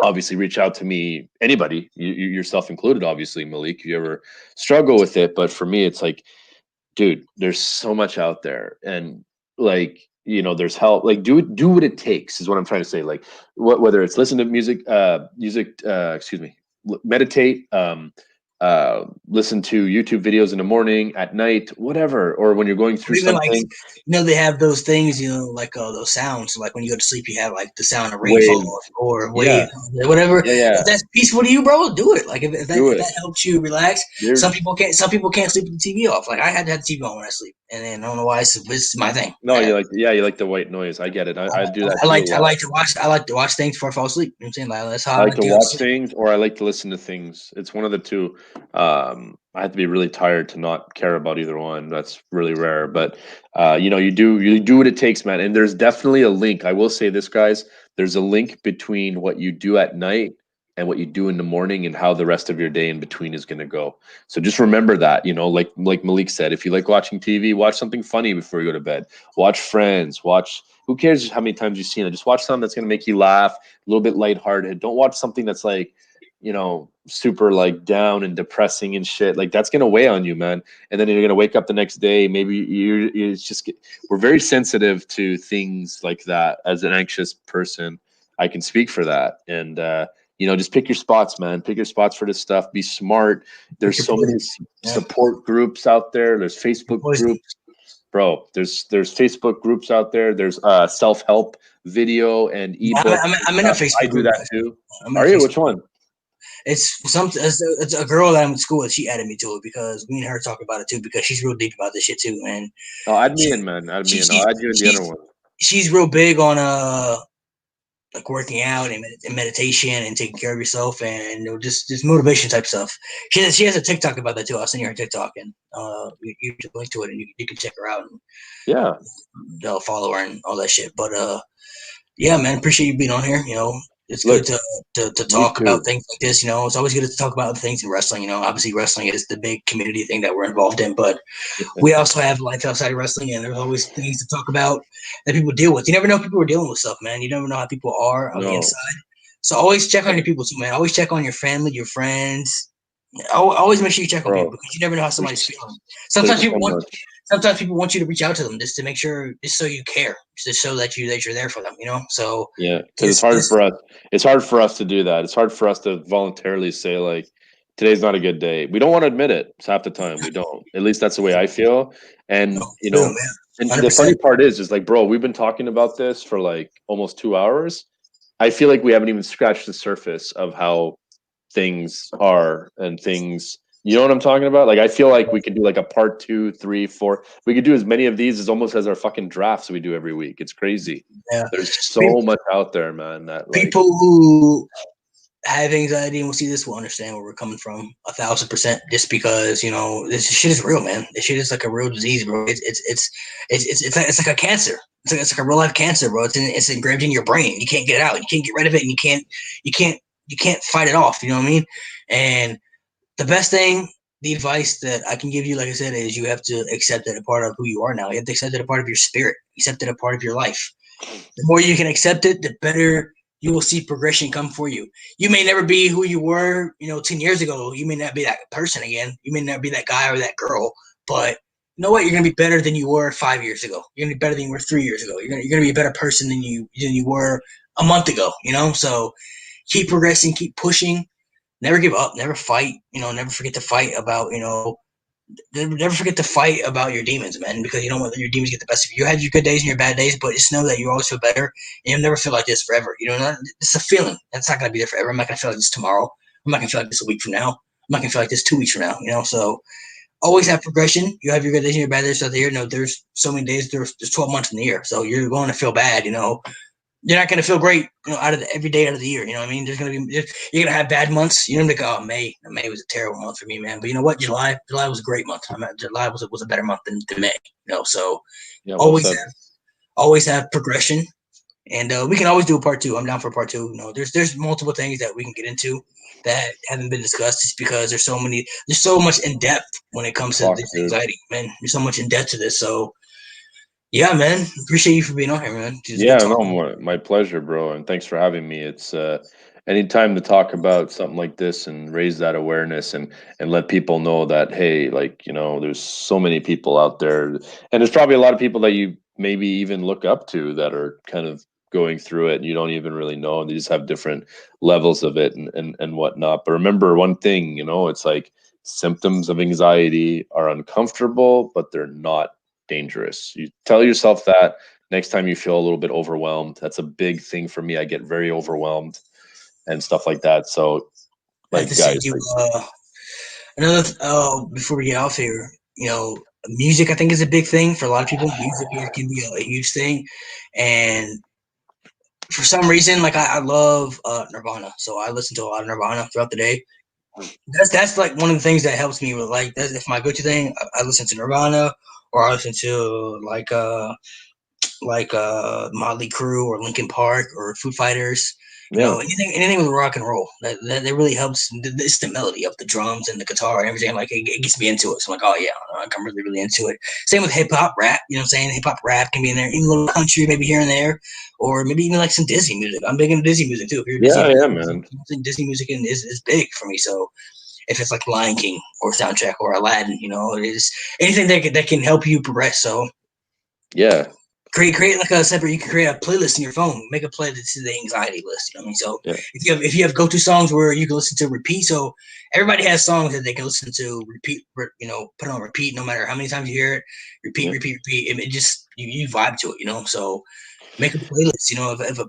Obviously reach out to me, anybody, you yourself included, obviously, Malik, if you ever struggle with it. But for me, it's like, dude, there's so much out there. And there's help. Do what it takes is what I'm trying to say. Whether it's listen to music, meditate, listen to YouTube videos in the morning, at night, whatever, or when you're going through something. They have those things, those sounds. Like when you go to sleep, you have like the sound of rainfall or wave, whatever. Yeah. If that's peaceful to you, bro, do it. Like if that helps you relax. Some people can't sleep with the TV off. Like I had to have the TV on when I sleep, and then I don't know why. It's my thing. No, you like the white noise. I get it. I do that. I like to watch things before I fall asleep. You know what I'm saying? That's how I like to watch things, or I like to listen to things. It's one of the two. I have to be really tired to not care about either one. That's really rare, but you do what it takes, man. And there's definitely a link. I will say this, guys. There's a link between what you do at night and what you do in the morning, and how the rest of your day in between is going to go. So just remember that, like Malik said, if you like watching TV, watch something funny before you go to bed. Watch Friends. Who cares how many times you've seen it? Just watch something that's going to make you laugh, a little bit lighthearted. Don't watch something that's super down and depressing and shit. That's going to weigh on you, man. And then you're going to wake up the next day. Maybe we're very sensitive to things like that. As an anxious person, I can speak for that. And, just pick your spots, man. Pick your spots for this stuff. Be smart. There's so many support groups out there. There's Facebook groups. Bro, there's Facebook groups out there. There's self-help video and ebook. I'm in a Facebook I do that too. Are you? Which one? It's a girl that I'm in school with. She added me to it because me and her talk about it too, because she's real deep about this shit too. And add me in, man. I'll add you in the other one. She's real big on working out and meditation and taking care of yourself and just motivation type stuff. She has a TikTok about that too. I'll send you her TikTok and you can link to it and you can check her out and follow her and all that shit. But yeah, man, appreciate you being on here. It's good to talk about things like this. It's always good to talk about other things in wrestling. Obviously wrestling is the big community thing that we're involved in, but we also have life outside of wrestling, and there's always things to talk about that people deal with. You never know if people are dealing with stuff, man. You never know how people are on the inside. So always check on your people too, man. Always check on your family, your friends. Always make sure you check on people, because you never know how somebody's feeling. Sometimes people want you to reach out to them just to make sure, just so you care, just so that you're there for them, So yeah, because it's hard for us. It's hard for us to do that. It's hard for us to voluntarily say today's not a good day. We don't want to admit it. It's half the time we don't. At least that's the way I feel. And and the funny part is bro, we've been talking about this for almost 2 hours. I feel like we haven't even scratched the surface of how things are and things. You know what I'm talking about? I feel like we could do a part 2, 3, 4. We could do as many of these as almost as our fucking drafts we do every week. It's crazy. Yeah. There's so much out there, man. That people who have anxiety and will see this will understand where we're coming from 1,000%. Just because this shit is real, man. This shit is like a real disease, bro. It's like a cancer. It's like a real life cancer, bro. It's engraved in your brain. You can't get it out. You can't get rid of it, and you can't fight it off. You know what I mean? And the best thing the advice that I can give you, like I said, is you have to accept that a part of who you are now. You have to accept that a part of your spirit, accept that a part of your life. The more you can accept it, the better you will see progression come for you. You may never be who you were, 10 years ago. You may not be that person again. You may not be that guy or that girl, but you know what? You're gonna be better than you were 5 years ago. You're gonna be better than you were 3 years ago. You're gonna be a better person than you were a month ago. So keep progressing, keep pushing, never give up, never fight. Never forget to fight about never forget to fight about your demons, man, because you don't want your demons to get the best of you. You had your good days and your bad days, but just know that you always feel better, and you'll never feel like this forever. It's a feeling. That's not going to be there forever. I'm not going to feel like this tomorrow. I'm not going to feel like this a week from now. I'm not going to feel like this 2 weeks from now. So always have progression. You have your good days and your bad days throughout the year. No, there's so many days. There's 12 months in the year, so you're going to feel bad. You're not going to feel great, out of every day out of the year. You know what I mean? You're going to have bad months. You're going to be like, oh, May was a terrible month for me, man. But you know what? July was a great month. July was a better month than May. So Yeah, well always said. have progression, and we can always do a part two. I'm down for part two. There's multiple things that we can get into that haven't been discussed. Just because there's so much in depth when it comes to this anxiety, man. There's so much in depth to this. So yeah, man. Appreciate you for being on here, man. Yeah, no, my pleasure, bro, and thanks for having me. It's anytime to talk about something like this and raise that awareness and let people know that, hey, like, there's so many people out there, and there's probably a lot of people that you maybe even look up to that are kind of going through it and you don't even really know, and they just have different levels of it and whatnot. But remember one thing, it's like symptoms of anxiety are uncomfortable, but they're not dangerous. You tell yourself that next time you feel a little bit overwhelmed. That's a big thing for me. I get very overwhelmed and stuff like that. So, like, guys, another before we get off here, music I think is a big thing for a lot of people. Music can be a huge thing, and for some reason, like I love Nirvana, so I listen to a lot of Nirvana throughout the day. That's like one of the things that helps me with, like, that's my go-to thing. I listen to Nirvana, or I listen to Motley Crue or Linkin Park or Foo Fighters. Anything with rock and roll that really helps. It's the melody of the drums and the guitar and everything. Like it gets me into it. So I'm like, oh yeah, I'm really, really into it. Same with hip hop, rap. You know what I'm saying? Hip hop, rap can be in there. Even a little country, maybe here and there, or maybe even like some Disney music. I'm big into Disney music too. If you're Disney, man. Disney music is big for me. So if it's like Lion King or soundtrack or Aladdin, it is anything that can help you progress. So yeah. Create like a separate. You can create a playlist in your phone. Make a playlist to the anxiety list. You know what I mean? So if you have go-to songs where you can listen to repeat, so everybody has songs that they can listen to repeat. Put on repeat no matter how many times you hear it. Repeat. It just you vibe to it. So make a playlist.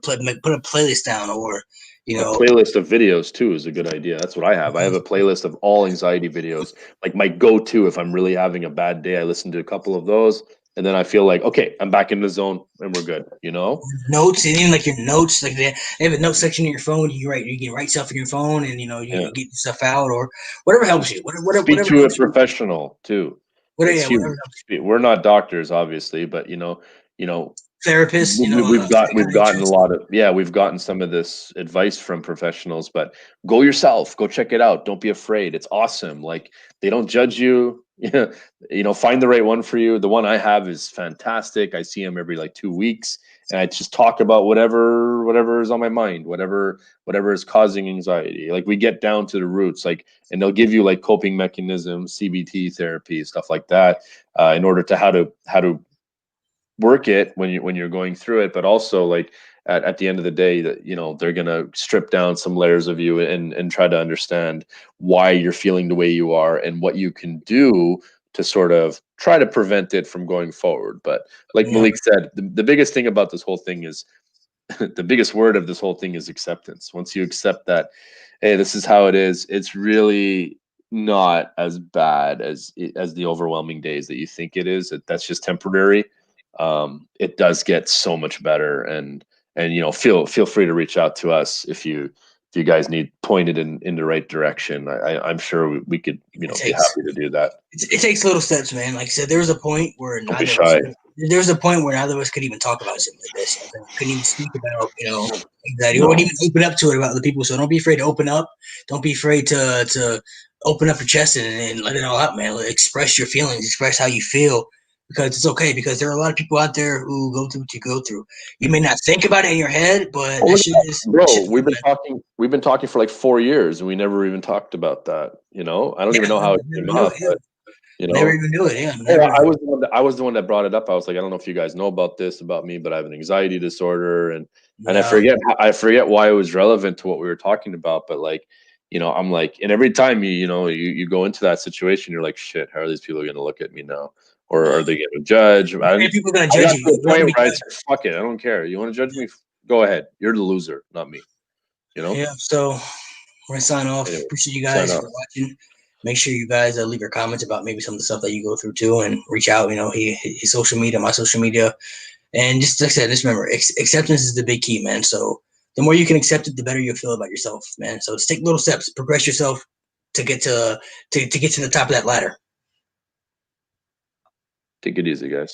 Put a playlist down, or a playlist of videos too is a good idea. That's what I have. I have a playlist of all anxiety videos. Like my go-to if I'm really having a bad day, I listen to a couple of those. And then I feel like, okay, I'm back in the zone and we're good, Notes, and even like your notes, like they have a note section in your phone. You can write stuff in your phone, and you get stuff out or whatever helps you. Speak to a professional too. Whatever. We're not doctors, obviously, but therapists. We've gotten a lot of we've gotten some of this advice from professionals, but go yourself, go check it out. Don't be afraid. It's awesome. Like they don't judge you. Find the right one for you. The one I have is fantastic. I see him every like 2 weeks, and I just talk about whatever is on my mind, whatever is causing anxiety. Like we get down to the roots, like, and they'll give you like coping mechanisms, CBT therapy, stuff like that, in order to how to work it when you're going through it. But also like at the end of the day, that they're gonna strip down some layers of you and try to understand why you're feeling the way you are and what you can do to sort of try to prevent it from going forward. But like Malik said, the biggest thing about this whole thing is the biggest word of this whole thing is acceptance. Once you accept that, hey, this is how it is, it's really not as bad as the overwhelming days that you think it is. That's just temporary. It does get so much better, and feel free to reach out to us if you guys need pointed in the right direction. I'm sure we could be happy to do that. It takes little steps, man. Like I said, there was a point where Don't be shy. there's a point where neither of us could even talk about something like this. Couldn't even speak about, anxiety, No. or even open up to it about other people. So don't be afraid to open up. Don't be afraid to open up your chest and let it all out, man. Express your feelings, express how you feel, because it's okay. Because there are a lot of people out there who go through what you go through. You may not think about it in your head, but Oh, that look shit at that. is, Bro, shit's we've been man. talking. We've been talking for like 4 years, and we never even talked about that. I don't even know how it came Never, up, but never even do it. Yeah, Oh, never. I was the one that brought it up. I was like, I don't know if you guys know about this about me, but I have an anxiety disorder, and Yeah. I forget why it was relevant to what we were talking about. But like, I'm like, and every time you go into that situation, you're like, shit, how are these people going to look at me now, or are they going to judge? And people are gonna I judge got you. to a You're not point gonna be where I judged. said, fuck it, I don't care. You want to judge me? Go ahead. You're the loser, not me. Yeah. So we're gonna sign off. Anyway, Appreciate you sign guys off. for watching. Make sure you guys leave your comments about maybe some of the stuff that you go through too, and reach out. His social media, my social media, and just like I said, just remember, acceptance is the big key, man. So the more you can accept it, the better you'll feel about yourself, man. So just take little steps, progress yourself to get to get to the top of that ladder. Take it easy, guys.